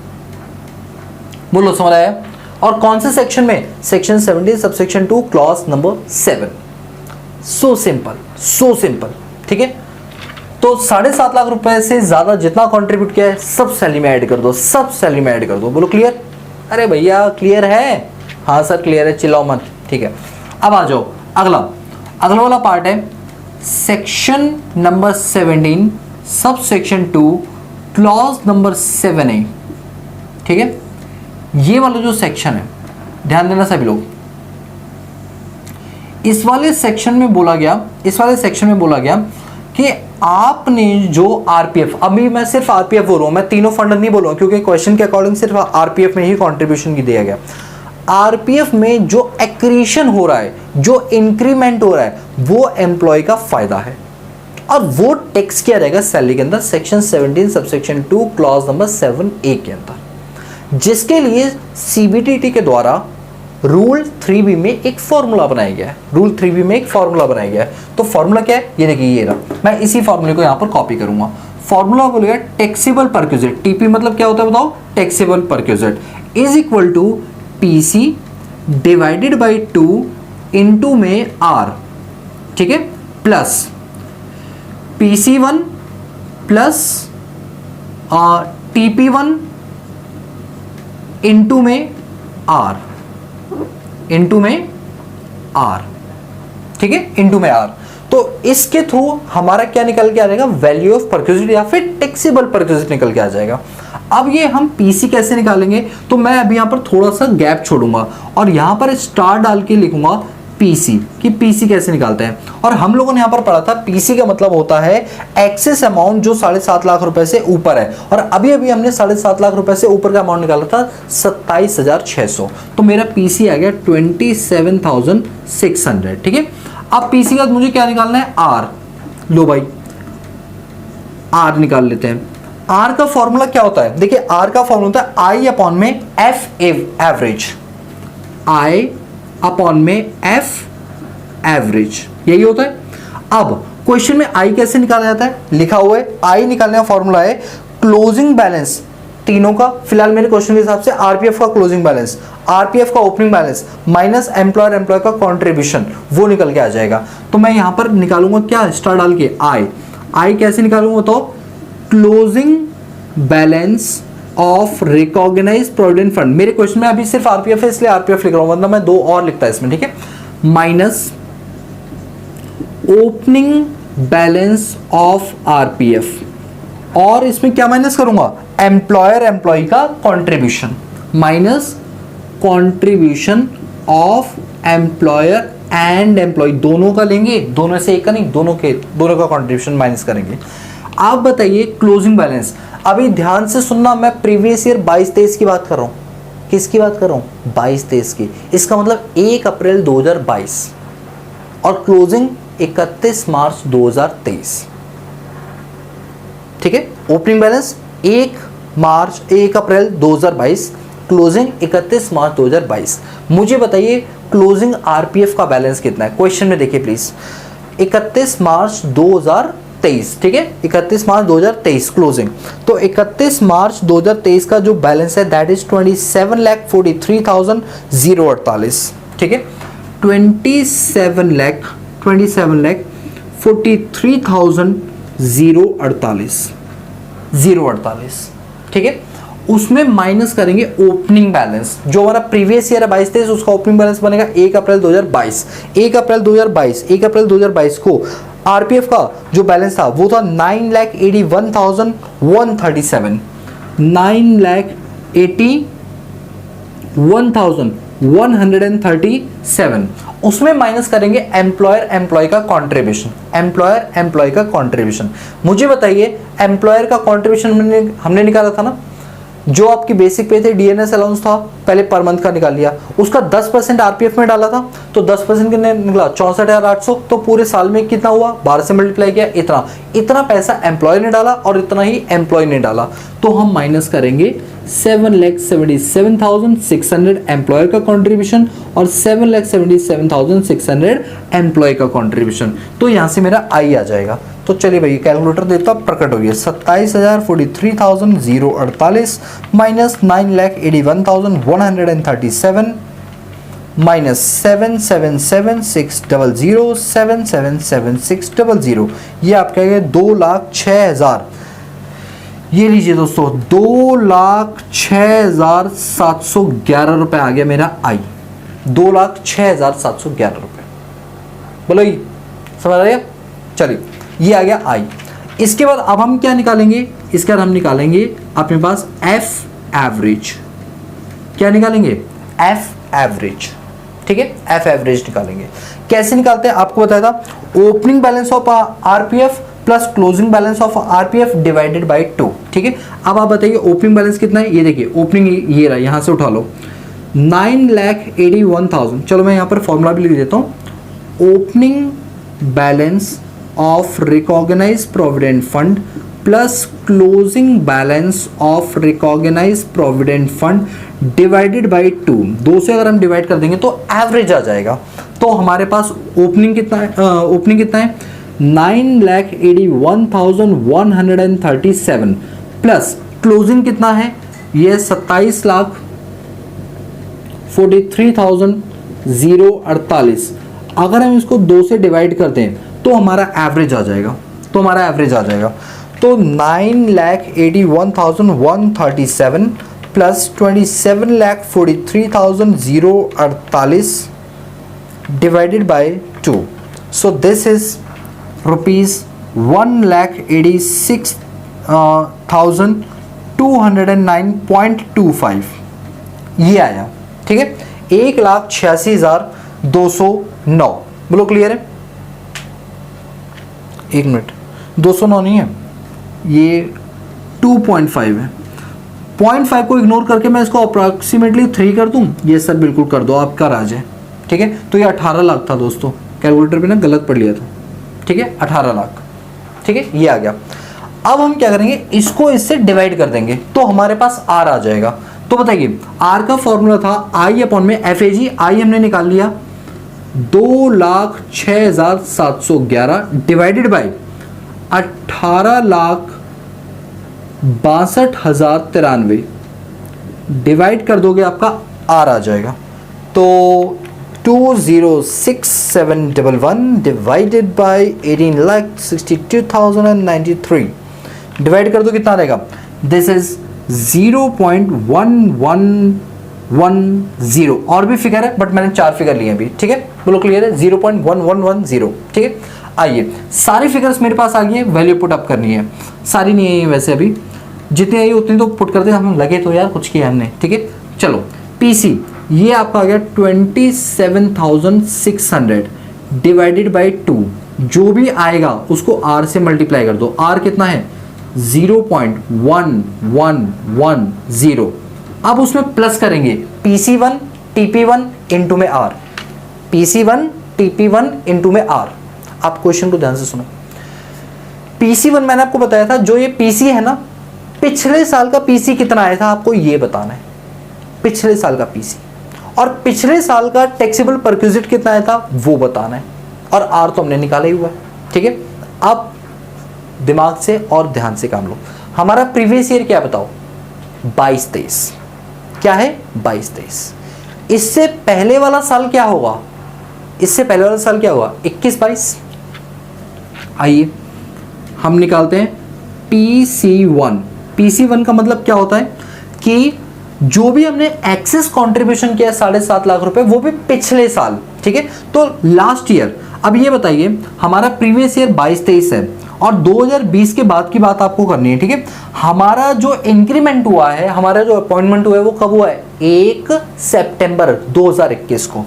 बोलो समझ आया। और कौन से सेक्शन में, section 17 subsection 2 clause number 7। So simple, so simple. ठीक है, तो 7.5 लाख रुपए से ज्यादा जितना कंट्रीब्यूट किया है सब सैलरी में ऐड कर दो, सब सैलरी में ऐड कर दो। बोलो क्लियर। अरे भैया क्लियर है, हाँ सर क्लियर है, चिल्लाओ मत। ठीक है, अब आ जाओ अगला वाला पार्ट है section number 17 sub section 2 clause number 7A। ठीक है, ये वाला जो सेक्शन है ध्यान देना सभी लोग। इस वाले सेक्शन में बोला गया कि आपने जो आरपीएफ, अभी मैं सिर्फ आरपीएफ बोल रहा हूं, मैं तीनों फंड नहीं बोल रहा हूं, क्योंकि क्वेश्चन के अकॉर्डिंग सिर्फ आरपीएफ में ही कंट्रीब्यूशन की दिया गया। आरपीएफ में जो एक्रीशन हो रहा है, जो इंक्रीमेंट हो रहा है, वो एम्प्लॉय का फायदा है और वो टैक्स किया जाएगा सैलरी के अंदर, section 17 subsection 2 clause number 7A के अंदर, जिसके लिए सीबीटीटी के द्वारा रूल 3B में एक फॉर्मूला बनाया गया है। रूल 3B में एक फॉर्मूला बनाया गया है, तो फॉर्मूला क्या है ये देखिए, ये रहा। मैं इसी फॉर्मूले को यहाँ पर कॉपी करूंगा। फॉर्मूला बोलेगा टैक्सेबल परक्विजिट, टीपी मतलब क्या होता है बताओ, taxable perquisite is equal to PC divided by 2 into में आर। ठीक है, plus PC1 plus TP1 into में R, ठीक है, इंटू में R। तो इसके थ्रू हमारा क्या निकल के आ जाएगा, वैल्यू ऑफ परक्विजिट या फिर टैक्सेबल परक्विजिट निकल के आ जाएगा। अब ये हम पीसी कैसे निकालेंगे, तो मैं अभी यहां पर थोड़ा सा गैप छोड़ूंगा और यहां पर स्टार डाल के लिखूंगा पीसी, कि पीसी कैसे निकालते हैं। और हम लोगों ने यहाँ पर पढ़ा था पीसी का मतलब होता है एक्सेस अमाउंट जो 7.5 लाख रुपए से ऊपर है, और अभी अभी हमने 7.5 लाख रुपए से ऊपर का अमाउंट निकाला था 27,600, तो मेरा पीसी आ गया 27,600। ठीक है, अब पीसी का मुझे क्या निकालना है, आर। लो भाई आर निकाल लेते हैं। आर का फॉर्मूला क्या होता है, देखिए आर का फॉर्मूला होता है आई अपॉन में एफ एवरेज, आई अपॉन में एफ एवरेज, यही होता है। अब क्वेश्चन में आई कैसे निकाला जाता है, लिखा हुआ है आई निकालने का फॉर्मूला है क्लोजिंग बैलेंस तीनों का, फिलहाल मेरे क्वेश्चन के हिसाब से आरपीएफ का क्लोजिंग बैलेंस, आरपीएफ का ओपनिंग बैलेंस माइनस एम्प्लॉयर का कॉन्ट्रीब्यूशन, वो निकल के आ जाएगा। तो मैं यहां पर निकालूंगा क्या, स्टार डाल के आई कैसे निकालूंगा, तो closing balance of recognised provident fund, मेरे क्वेश्चन में अभी सिर्फ आरपीएफ है इसलिए आरपीएफ लिख रहा हूं, वरना मैं दो और लिखता है इसमें। ठीक है, minus opening balance of RPF, और इसमें क्या माइनस करूंगा, एम्प्लॉय का contribution, minus contribution of employer and employee, दोनों का लेंगे, दोनों से एक का नहीं, दोनों का कंट्रीब्यूशन माइनस करेंगे। आप बताइए क्लोजिंग बैलेंस, अभी ध्यान से सुनना, मैं प्रीवियस ईयर 22-23 की बात कर रहा हूं, किसकी बात कर रहा हूं, 22-23 की। इसका मतलब 1 अप्रैल 2022 और क्लोजिंग 31 मार्च 2023। ठीक है, ओपनिंग बैलेंस 1 अप्रैल 2022, क्लोजिंग 31 मार्च 2022। मुझे बताइए क्लोजिंग आरपीएफ का बैलेंस कितना है, क्वेश्चन में देखिए प्लीज, 31 मार्च 2023। ठीक है, 31 मार्च 2023 क्लोजिंग, तो 31 मार्च 2023 का जो बैलेंस है दैट इज 27,43,048। ठीक है, 27,43,048। ठीक है, उसमें माइनस करेंगे ओपनिंग बैलेंस, जो हमारा प्रीवियस ईयर है 22-23, उसका ओपनिंग बैलेंस बनेगा 1 अप्रैल 2022। 1 अप्रैल 2022 को आरपीएफ का जो बैलेंस था वो था 9,81,137, 9,81,137। उसमें माइनस करेंगे एम्प्लॉय का कंट्रीब्यूशन, मुझे बताइए एम्प्लॉयर का कंट्रीब्यूशन हमने निकाला था ना, जो आपकी बेसिक पे थे, डीएनएस अलाउंस था, पहले पर मंथ का निकाल लिया, उसका 10% आरपीएफ में डाला था, तो 10% कितने निकला, 64,800, तो पूरे साल में कितना हुआ, 12 से मल्टीप्लाई किया, इतना पैसा एम्प्लॉय ने डाला और इतना ही एम्प्लॉय ने डाला, तो हम माइनस करेंगे 7,77,600 एम्प्लॉयर का कंट्रीब्यूशन और 7,77,600 एम्प्लॉय का कंट्रीब्यूशन, तो यहां से मेरा आई आ जाएगा। तो चलिए भैया कैलकुलेटर देता प्रकट हो गया, 27,43,048 माइनस 9,81,137 माइनस 777,600, ये आपका 2,06,000। ये लीजिए दोस्तों 2,06,711 रुपए आ गया मेरा आई, 2,06,711 रुपए। बोलो ये समझ रहे हैं, चलिए ये आ गया आई। इसके बाद अब हम क्या निकालेंगे, इसके बाद हम निकालेंगे अपने पास एफ एवरेज। क्या निकालेंगे, एफ एवरेज। ठीक है, एफ एवरेज निकालेंगे। कैसे निकालते हैं आपको बताया था, opening balance of RPF plus closing balance of RPF divided by 2। ठीक है, अब आप बताइए ओपनिंग बैलेंस कितना है, ये देखिए ओपनिंग ये रहा, यहां से उठा लो 9,81,000। चलो मैं यहां पर फॉर्मूला भी लिख देता हूं, opening balance of recognised provident fund plus closing balance of recognised provident fund divided by 2। 2 से अगर हम डिवाइड कर देंगे तो एवरेज आ जाएगा। तो हमारे पास ओपनिंग कितना है, 9,81,137 प्लस क्लोजिंग कितना है, ये 27,43,048। अगर हम इसको 2 से डिवाइड करते हैं तो हमारा एवरेज आ जाएगा, तो 9,81,137 plus 27,43,048 divided by 2, so this is ₹1,86,209.25 ये आया। ठीक है, 1,86,000 209। बोलो क्लियर है? एक मिनट, 209 नहीं है, ये 2.5 है। 0.5 को इग्नोर करके मैं इसको अप्रॉक्सीमेटली 3 कर दूं? ये सर बिल्कुल कर दो, आपका राज है। ठीक है, तो ये 18 लाख था दोस्तों, कैलकुलेटर पे ना गलत पढ़ लिया था। ठीक है, 18 लाख। ठीक है, ये आ गया। अब हम क्या करेंगे, इसको इससे डिवाइड कर देंगे तो हमारे पास आर आ जाएगा। तो बताइए, आर का फॉर्मूला था आई अपॉन में एफ ए जी। आई हमने निकाल लिया 2,06,711 डिवाइडेड बाई 18,62,093 डिवाइड कर दोगे, आपका आर आ जाएगा। तो 206,711 डिवाइडेड बाई 18,62,093 डिवाइड कर दो, कितना रहेगा? This is 0.1110। और भी फिगर है बट मैंने 4 फिगर लिए अभी। ठीक है, बोलो क्लियर है? 0.1110। ठीक है, आइए सारी फिगर्स मेरे पास आ गई है, वैल्यू पुट अप करनी है। सारी नहीं है वैसे, अभी जितनी आई उतनी तो पुट करते, हम लगे तो यार कुछ किया हमने। ठीक है, चलो पीसी ये आपका आ गया 27,600 डिवाइडेड बाई 2। जो भी आएगा उसको आर से मल्टीप्लाई कर दो। आर कितना है? 0.1110। अब उसमें प्लस करेंगे PC1 TP1 इंटू में आर, PC1 TP1 इंटू में आर। आप क्वेश्चन को ध्यान से सुनो। PC1 मैंने आपको बताया था, जो ये PC है ना, पिछले साल का PC कितना आया था आपको ये बताना है, पिछले साल का PC। और पिछले साल का टैक्सेबल परक्विजिट कितना आया था वो बताना है, और आर तो हमने निकाला ही हुआ है। ठीक है, अब दिमाग से और ध्यान से काम लो। हमारा प्रीवियस ईयर क्या बताओ? 22-23। क्या है? 22-23। इससे पहले वाला साल क्या होगा? इससे पहले वाला साल क्या होगा? 21-22। आइए हम निकालते हैं PC1। PC1 का मतलब क्या होता है कि जो भी हमने एक्सेस कंट्रीब्यूशन किया 7.5 लाख रुपए, वो भी पिछले साल। ठीक है, तो लास्ट ईयर। अब ये बताइए, हमारा प्रीवियस ईयर 22-23 है और 2020 के बाद की बात आपको करनी है। ठीक है, हमारा जो इंक्रीमेंट हुआ है, हमारा जो अपॉइंटमेंट हुआ है, वो कब हुआ है? 1 सितंबर 2021 को।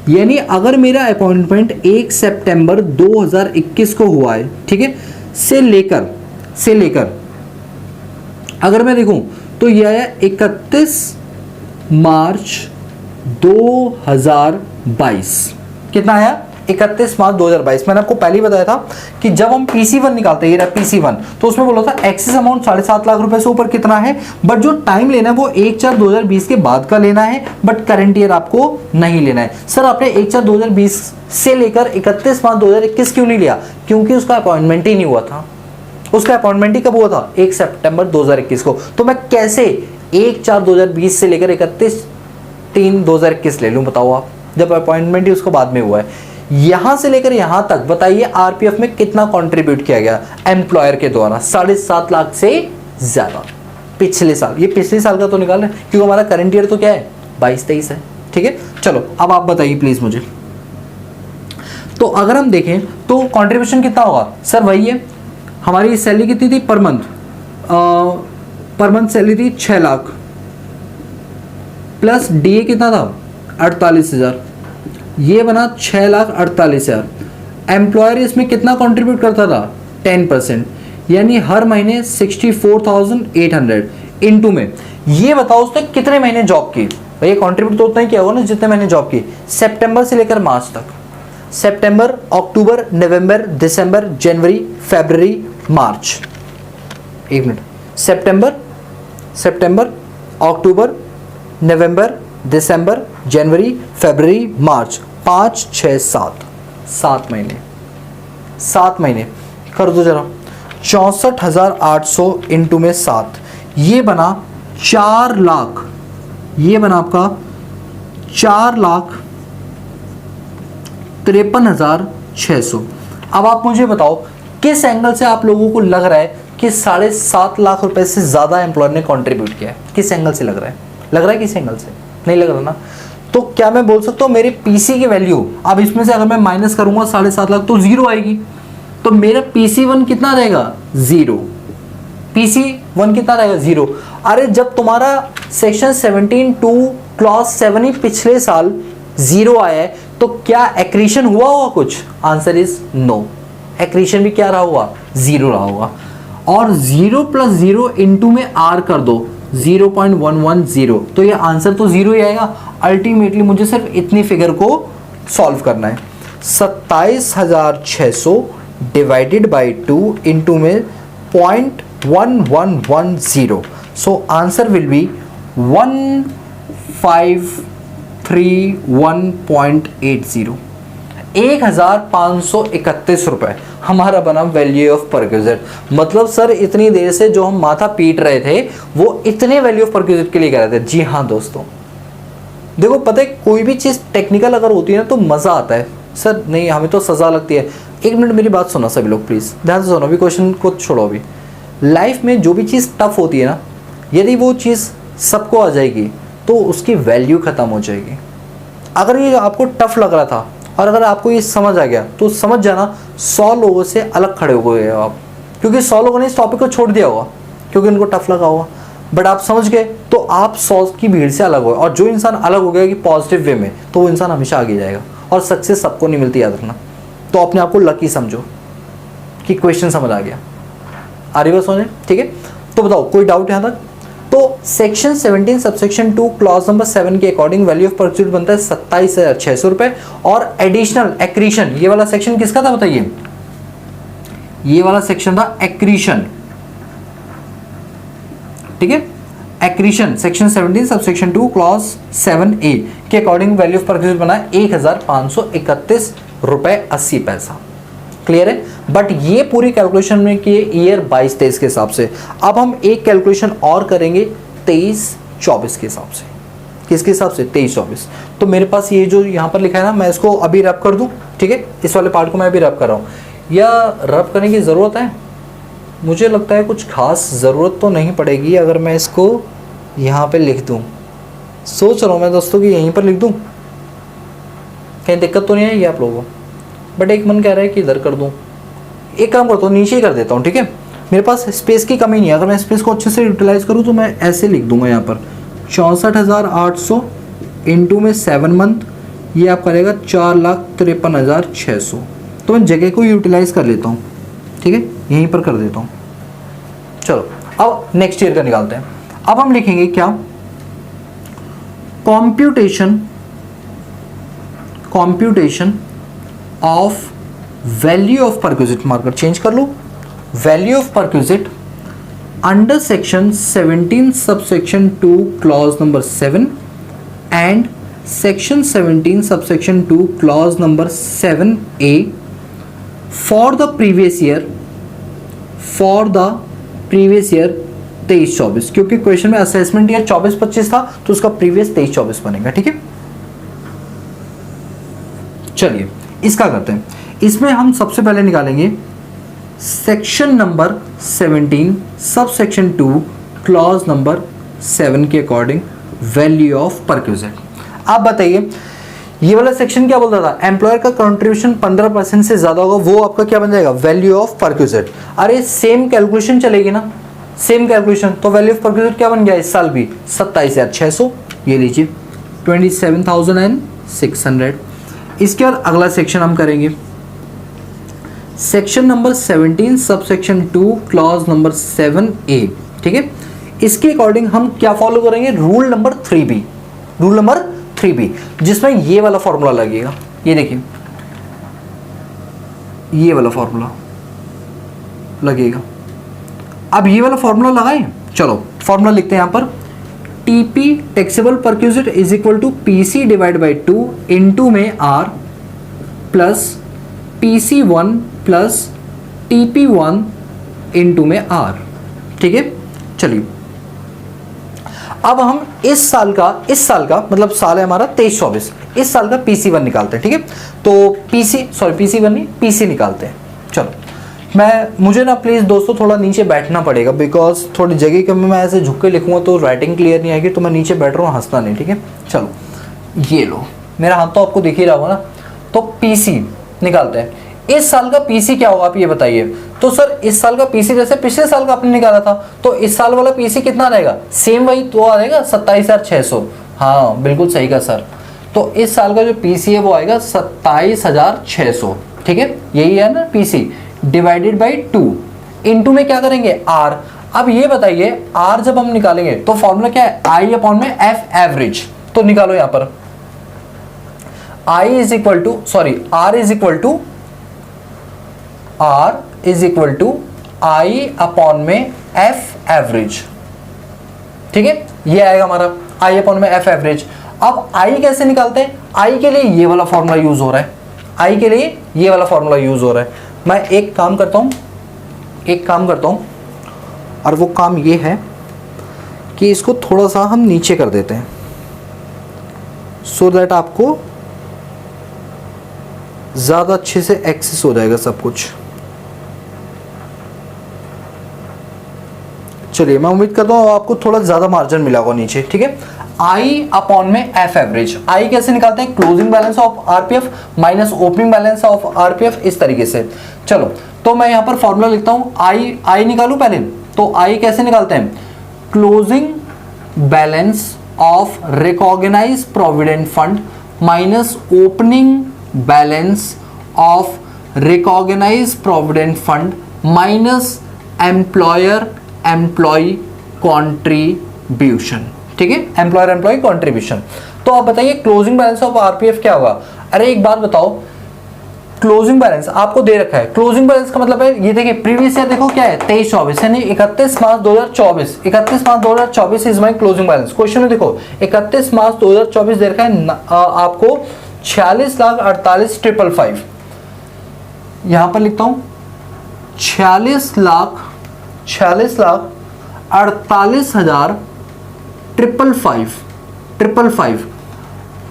यानी अगर मेरा अपॉइंटमेंट 1 सितंबर 2021 को हुआ है, ठीक है, से लेकर अगर मैं देखूं तो यह आया 31 मार्च 2022। कितना आया? 31 मार्च 2022। मैंने आपको पहले ही बताया था कि जब हम PC1 निकालते हैं, ये रहा PC1, तो उसमें बोला था एक्सेस अमाउंट 7.5 लाख रुपए से ऊपर कितना है, बट जो टाइम लेना है वो 1/4/2020 के बाद का लेना है, बट करंट ईयर आपको नहीं लेना है। सर आपने 1/4/2020 से लेकर 31 मार्च 2021 क्यों नहीं लिया? क्योंकि उसका अपॉइंटमेंट ही नहीं हुआ था। उसका अपॉइंटमेंट ही कब हुआ था? 1 सितंबर 2021 को। तो मैं कैसे 1/4/2020 से लेकर 31/3/2021 ले लूं बताओ आप, जब अपॉइंटमेंट ही उसको बाद में हुआ है। यहां से लेकर यहां तक बताइए आरपीएफ में कितना कंट्रीब्यूट किया गया एम्प्लॉयर के द्वारा? 7.5 लाख से ज्यादा पिछले साल। ये पिछले साल का तो निकाल रहे हैं क्योंकि हमारा करंट ईयर तो क्या है? 22-23 है। ठीक है, चलो अब आप बताइए प्लीज मुझे। तो अगर हम देखें तो कंट्रीब्यूशन कितना होगा? सर वही है, हमारी सैलरी कितनी थी per month? Per month salary थी 6 लाख, प्लस डीए कितना था? 48,000। ये बना 6,48,000। एम्प्लॉयर इसमें कितना कंट्रीब्यूट करता था? 10%, यानी हर महीने 64,800 इनटू में। ये बताओ उसने कितने महीने जॉब की? भैया कंट्रीब्यूट तो उतना ही किया होगा ना जितने महीने जॉब की। सितंबर से लेकर मार्च तक, सितंबर, अक्टूबर, नवंबर, दिसंबर, जनवरी, फरवरी, मार्च। एक मिनट, सितंबर, अक्टूबर, नवंबर, दिसंबर, जनवरी, फरवरी, मार्च, 5, 6, 7 महीने। 7 महीने कर दो जरा। 64,800 इंटू में 7, ये बना 4 लाख। ये बना आपका 4,53,600। अब आप मुझे बताओ किस एंगल से आप लोगों को लग रहा है कि 7.5 लाख रुपए से ज्यादा एम्प्लॉयर ने कंट्रीब्यूट किया है? किस एंगल से लग रहा है? लग रहा है किस एंगल से? नहीं लग रहा ना। तो क्या मैं बोल सकता हूँ मेरे पीसी की वैल्यू, अब इसमें से अगर मैं माइनस करूंगा 7.5 लाख तो 0 आएगी। तो मेरा PC1 कितना रहेगा? 0। PC1 कितना रहेगा? 0। अरे जब तुम्हारा सेक्शन 17(2) क्लॉज 7 ही पिछले साल 0 आया है, तो तो क्या एक्रीशन हुआ होगा कुछ? Answer is no. एक्रीशन भी क्या रहा होगा? 0 रहा होगा। और 0 + 0 इंटू में r कर दो 0.110, तो ये आंसर तो 0 ही आएगा। अल्टीमेटली मुझे सिर्फ इतनी फिगर को सॉल्व करना है। 27,600 डिवाइडेड बाई 2 इंटू में 0.1110, सो आंसर विल बी 1531.80। 1531 रुपए हमारा बना वैल्यू ऑफ परक्यूजिट। मतलब सर इतनी देर से जो हम माथा पीट रहे थे वो इतने वैल्यू ऑफ परक्यूजिट के लिए कह रहे थे। जी हाँ दोस्तों, देखो पता है कोई भी चीज़ टेक्निकल अगर होती है ना तो मज़ा आता है। सर नहीं हमें तो सज़ा लगती है। एक मिनट मेरी बात सुनो सभी लोग, प्लीज़ ध्यान से सुनो, अभी क्वेश्चन को छोड़ो। अभी लाइफ में जो भी चीज़ टफ होती है ना, यदि वो चीज़ सबको आ जाएगी तो उसकी वैल्यू ख़त्म हो जाएगी। अगर ये आपको टफ लग रहा था और अगर आपको ये समझ आ गया तो समझ जाना 100 लोगों से अलग खड़े हो गए आप, क्योंकि 100 लोगों ने इस टॉपिक को छोड़ दिया होगा क्योंकि उनको टफ लगा होगा। बट आप समझ गए तो आप 100 की भीड़ से अलग हो। और जो इंसान अलग हो गया कि पॉजिटिव वे में, तो वो इंसान हमेशा आगे जाएगा। और सक्सेस सबको नहीं मिलती, याद रखना। तो अपने आप को लकी समझो कि क्वेश्चन समझ आ गया। आ रही बात समझे? ठीक है, तो बताओ कोई डाउट यहाँ तक? तो सेक्शन 17 सबसेक्शन 2 क्लॉज नंबर 7 के अकॉर्डिंग वैल्यू ऑफ परक्यूजिट बनता है 27,600 रुपए। और एडिशनल एक्रीशन, ये वाला सेक्शन किसका था बताइए? ये वाला सेक्शन था एक्रीशन। ठीक है, accretion section 17 subsection 2 clause 7A के अकॉर्डिंग वैल्यू ऑफ परक्यूजिट बना है 1531 रुपए 80 पैसा। क्लियर है? बट ये पूरी कैलकुलेशन में किए ईयर 22-23 के हिसाब से। अब हम एक कैलकुलेशन और करेंगे 23-24 के हिसाब से। किसके हिसाब से? 23-24। तो मेरे पास ये जो यहाँ पर लिखा है ना, मैं इसको अभी रब कर दूँ। ठीक है, इस वाले पार्ट को मैं अभी रब कर रहा हूँ। या रब करने की ज़रूरत है? मुझे लगता है कुछ खास ज़रूरत तो नहीं पड़ेगी अगर मैं इसको यहाँ पे लिख दूँ। सोच रहा हूँ मैं दोस्तों कि यहीं पर लिख दूँ, कहीं दिक्कत तो नहीं आएगी आप लोगों को? बट एक मन कह रहा है कि इधर कर दूँ। एक काम करता हूँ, नीचे ही कर देता हूँ। ठीक है, मेरे पास स्पेस की कमी नहीं है। अगर मैं स्पेस को अच्छे से यूटिलाइज़ करूँ तो मैं ऐसे लिख दूँगा यहाँ पर 64,800 इंटू में 7 मंथ, ये आप करेगा 4,53,600। तो मैं जगह को यूटिलाइज़ कर लेता हूँ। ठीक है, यहीं पर कर देता हूँ। चलो अब नेक्स्ट ईयर का निकालते हैं। अब हम लिखेंगे क्या? Computation of value of perquisite, marker change कर लो, value of perquisite under section 17 subsection 2 clause number 7 and section 17 subsection 2 clause number 7A for the previous year 23-24, क्योंकि क्वेश्चन में असेसमेंट ईयर 24-25 था तो उसका प्रीवियस 23-24 बनेगा। ठीक है, चलिए इसका करते हैं। इसमें हम सबसे पहले निकालेंगे section number 17 sub section 2 clause number 7 के अकॉर्डिंग वैल्यू ऑफ परक्यूजिट। आप बताइए ये वाला सेक्शन क्या बोलता था? एम्प्लॉयर का कंट्रीब्यूशन 15% से ज्यादा होगा, वो आपका क्या बन जाएगा? Value of perquisite. अरे सेम कैलकुलेशन चलेगी ना, सेम कैलकुलेशन, तो वैल्यू ऑफ परक्यूजिट क्या बन गया इस साल भी? 27,600। ये लीजिए 27,600। इसके बाद अगला सेक्शन हम करेंगे section number 17 subsection 2 clause number 7A। ठीक है, इसके अकॉर्डिंग हम क्या फॉलो करेंगे? Rule number 3B, rule number 3B, जिसमें ये वाला फॉर्मूला लगेगा। ये देखिए ये वाला फॉर्मूला लगेगा। अब ये वाला फॉर्मूला लगाएं। चलो फॉर्मूला लिखते हैं यहाँ पर, TP taxable perquisite is equal to PC divide by 2 into में R plus PC1 plus TP1 into में R। ठीक है, चलिए अब हम इस साल का मतलब साल है हमारा 23-24, इस साल का PC1 निकालते हैं। ठीक है, तो PC1 नहीं PC निकालते हैं। चलो मुझे ना प्लीज़ दोस्तों थोड़ा नीचे बैठना पड़ेगा, बिकॉज थोड़ी जगह की मैं ऐसे झुक के लिखूँगा तो राइटिंग क्लियर नहीं आएगी, तो मैं नीचे बैठ रहा हूँ, हंसना नहीं। ठीक है, चलो ये लो, मेरा हाथ तो आपको दिख ही रहा होगा ना। तो PC निकालते हैं। इस साल का PC क्या होगा आप ये बताइए? तो सर इस साल का PC जैसे पिछले साल का आपने निकाला था, तो इस साल वाला PC कितना रहेगा? सेम वही तो आ जाएगा 27,600। हाँ बिल्कुल सही कहा सर। तो इस साल का जो पीसी है वो आएगा 27,600, ठीक है, यही है ना पीसी, डिवाइडेड बाई 2, इनटू में क्या करेंगे आर। अब ये बताइए आर जब हम निकालेंगे तो फॉर्मूला क्या है, आई अपॉन में एफ एवरेज, तो निकालो यहां पर I is equal to sorry R is equal to I upon में एफ एवरेज, ठीक है, ये आएगा हमारा आई अपॉन में एफ एवरेज। अब आई कैसे निकालते हैं, आई के लिए ये वाला फॉर्मूला यूज हो रहा है, आई के लिए ये वाला फॉर्मूला यूज हो रहा है। मैं एक काम करता हूं और वो काम ये है कि इसको थोड़ा सा हम नीचे कर देते हैं सो दैट आपको ज़्यादा अच्छे से एक्सेस हो जाएगा सब कुछ। चलिए मैं उम्मीद करता हूँ आपको थोड़ा ज़्यादा मार्जिन मिला होगा नीचे, ठीक है। आई अपॉन में एफ एवरेज, आई कैसे निकालते हैं, closing balance of RPF minus opening balance of RPF, इस तरीके से। चलो तो मैं यहाँ पर फॉर्मूला लिखता हूँ, आई निकालूँ पहले, तो आई कैसे निकालते हैं, closing balance of recognise provident fund minus opening balance of recognise provident fund minus employee contribution, ठीक है, एम्प्लॉय कॉन्ट्रीब्यूशन। तो आप बताइए क्लोजिंग बैलेंस ऑफ आरपीएफ क्या होगा। अरे एक बात बताओ, क्लोजिंग बैलेंस आपको दे रखा है, क्लोजिंग बैलेंस का मतलब है ये देखिए प्रीवियस ईयर देखो क्या है 23-24 यानी 31 मार्च 2024, 31 मार्च 2024 is my closing balance. Question में देखो 31 मार्च 2024 दे रखा है आपको 46,48,555, यहां पर लिखता हूं 46,48,555,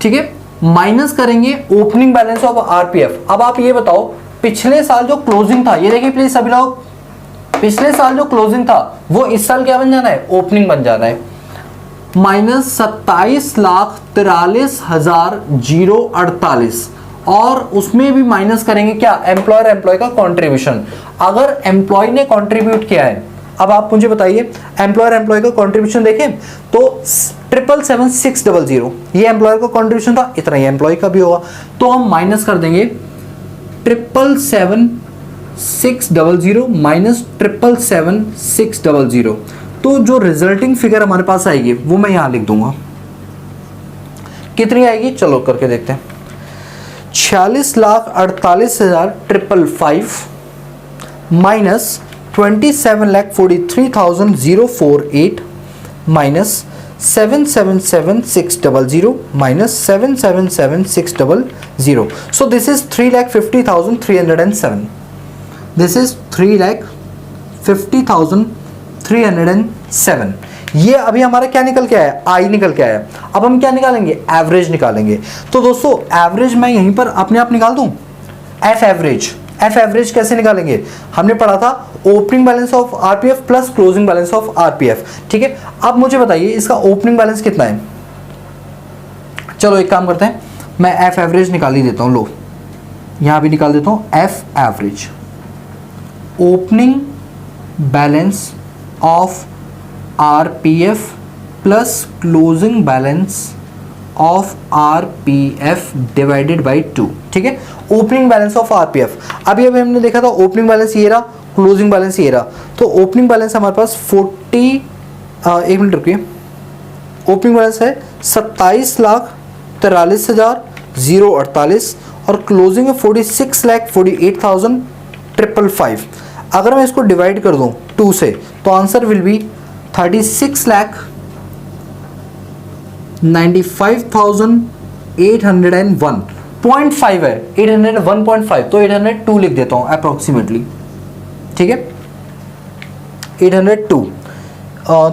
ठीक है, माइनस करेंगे ओपनिंग बैलेंस ऑफ आरपीएफ। अब आप ये बताओ पिछले साल जो क्लोजिंग था, ये देखिए प्लीज सभी लोग, पिछले साल जो क्लोजिंग था वो इस साल क्या बन जाना है, ओपनिंग बन जाना है, माइनस 27,43,048, और उसमें भी माइनस करेंगे क्या, एम्प्लॉय का कंट्रीब्यूशन। अगर एम्प्लॉय ने कंट्रीब्यूट किया है, अब आप मुझे बताइए एम्प्लॉय का कंट्रीब्यूशन देखें तो 777,600 ये एम्प्लॉयर का कंट्रीब्यूशन था, इतना ही एम्प्लॉय का भी होगा, तो हम माइनस कर देंगे 777,600 माइनस 777,600, तो जो रिजल्टिंग फिगर हमारे पास आएगी वो मैं यहां लिख दूंगा, कितनी आएगी चलो करके देखते हैं, 46,48,555 minus 27,43,048 minus 777,600 minus 777,600, so this is 3,50,307, this is 3,50,307। ये अभी हमारा क्या निकल के आया, आई निकल के आया। अब हम क्या निकालेंगे, एवरेज निकालेंगे। तो दोस्तों एवरेज मैं यहीं पर अपने आप निकाल दूं, एफ एवरेज कैसे निकालेंगे, हमने पढ़ा था opening balance of RPF plus closing balance of RPF, ठीक है। अब मुझे बताइए इसका ओपनिंग बैलेंस कितना है, चलो एक काम करते हैं, मैं एफ एवरेज निकाल ही देता हूं, लो यहां भी निकाल देता हूं, F average opening balance of RPF plus closing balance of RPF divided by 2, ठीक है, ओपनिंग बैलेंस ऑफ आरपीएफ। अभी हमने देखा था ओपनिंग बैलेंस ये रहा, क्लोजिंग बैलेंस ये रहा, तो ओपनिंग बैलेंस हमारे पास एक मिनट रुकिए, ओपनिंग बैलेंस है 27,43,048 और क्लोजिंग है 46,48,555। अगर मैं इसको डिवाइड कर दूं 2 से तो आंसर विल बी 36,95,801.5 है, 801.5, तो 802 लिख देता हूं अप्रोक्सीमेटली, ठीक है, 802,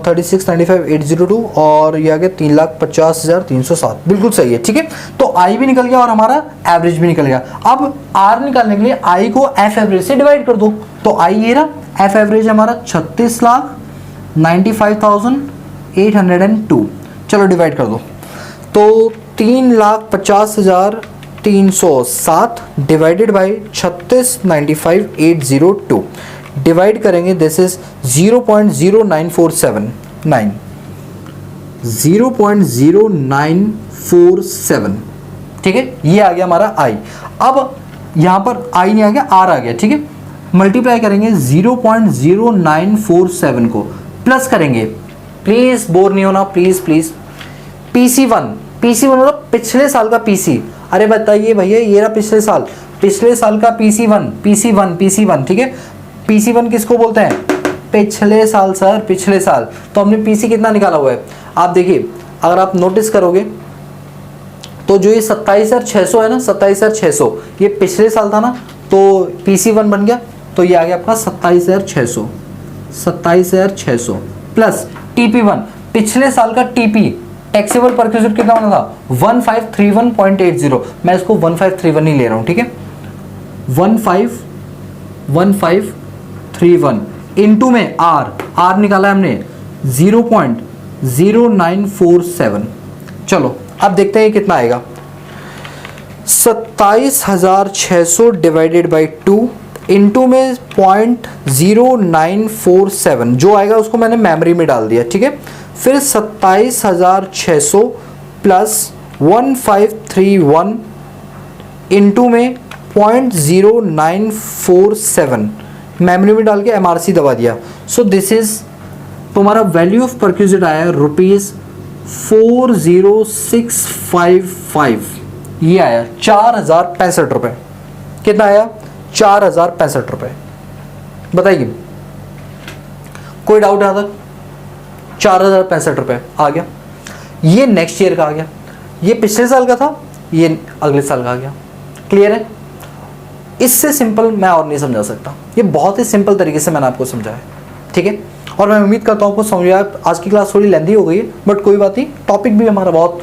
36,95,802 और ये आ गया 3,50,307, बिल्कुल सही है, ठीक है। तो आई भी निकल गया और हमारा एवरेज भी निकल गया। अब आर निकालने के लिए आई को एफ एवरेज से डिवाइड कर दो, तो आई ये रहा, एफ एवरेज हमारा 36,95,802, चलो डिवाइड कर दो, तो 3,50,307 डिवाइडेड बाई 36,95,802 डिवाइड करेंगे, दिस इज 0.0947, ठीक है, ये आ गया हमारा आई। अब यहाँ पर आई नहीं आ गया, आर आ गया, ठीक है। मल्टीप्लाई करेंगे 0.0947 को, प्लस करेंगे, प्लीज बोर नहीं होना, प्लीज प्लीज। PC1 मतलब पिछले साल का पीसी। अरे बताइए भैया, ये रहा पिछले साल का PC1, ठीक है। PC1 किसको बोलते हैं? पिछले साल सर, पिछले साल। तो हमने PC कितना निकाला हुआ है, आप देखिए, अगर आप नोटिस करोगे तो जो ये 27,600 है ना, 27,600 ये पिछले साल था ना, तो PC1 बन गया, तो ये आ गया आपका 27,600 प्लस TP1 पिछले साल का TP टैक्सेबल परक्यूजिट कितना होना था? 1531.80। मैं इसको 1531 ही ले रहा हूं, ठीक है। 1531 इनटू में आर निकाला है हमने 0.0947। चलो अब देखते हैं कितना आएगा। 27,600 डिवाइडेड बाई 2 इंटू में 0.0947 जो आएगा उसको मैंने मेमोरी में डाल दिया, ठीक है। फिर 27,600 प्लस 1531 इंटू में 0.0947 मेमोरी में डाल के MRC दबा दिया। सो दिस इज तुम्हारा वैल्यू ऑफ परक्यूजिट आया ₹40,655। ये आया 4,065 रुपये। कितना आया? 4,065 रुपये। बताइए, कोई डाउट यहाँ तक? 4,065 रुपये आ गया। ये नेक्स्ट ईयर का आ गया, ये पिछले साल का था, ये अगले साल का आ गया। क्लियर है? इससे सिंपल मैं और नहीं समझा सकता। ये बहुत ही सिंपल तरीके से मैंने आपको समझाया, ठीक है। और मैं उम्मीद करता हूँ आपको समझ आया। आज की क्लास थोड़ी लेंथी हो गई है, बट कोई बात नहीं, टॉपिक भी हमारा बहुत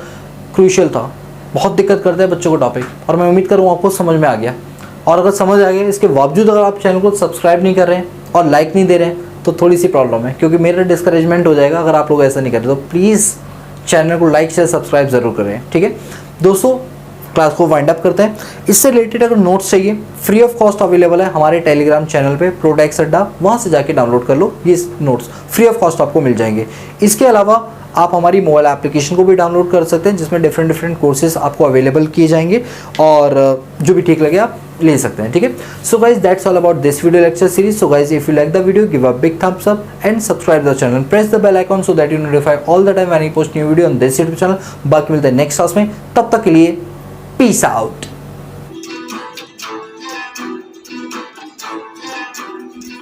क्रूशियल था, बहुत दिक्कत करता है बच्चों को टॉपिक, और मैं उम्मीद करूँ आपको समझ में आ गया। और अगर समझ आ गया, इसके बावजूद अगर आप चैनल को सब्सक्राइब नहीं कर रहे हैं और लाइक नहीं दे रहे हैं, तो थोड़ी सी प्रॉब्लम है, क्योंकि मेरा डिस्करेजमेंट हो जाएगा अगर आप लोग ऐसा नहीं करते। तो प्लीज़ चैनल को लाइक शेयर सब्सक्राइब ज़रूर करें, ठीक है दोस्तों। क्लास को वाइंड अप करते हैं। इससे रिलेटेड अगर नोट्स चाहिए, फ्री ऑफ कॉस्ट अवेलेबल है हमारे टेलीग्राम चैनल पे प्रोडक्ट्स अड्डा, वहाँ से जाके डाउनलोड कर लो। ये नोट्स फ्री ऑफ कॉस्ट आपको मिल जाएंगे। इसके अलावा आप हमारी मोबाइल एप्लीकेशन को भी डाउनलोड कर सकते हैं, जिसमें डिफरेंट कोर्सेज आपको अवेलेबल किए जाएंगे, और जो भी ठीक लगे आप ले सकते हैं, ठीक है। So guys that's all about this video lecture series. So guys if you like the video, give a big thumbs up and subscribe the channel, press the bell icon so that you notify all the time when I post new video on this YouTube channel. बाकी मिलते हैं next class में, तब तक के लिए peace out.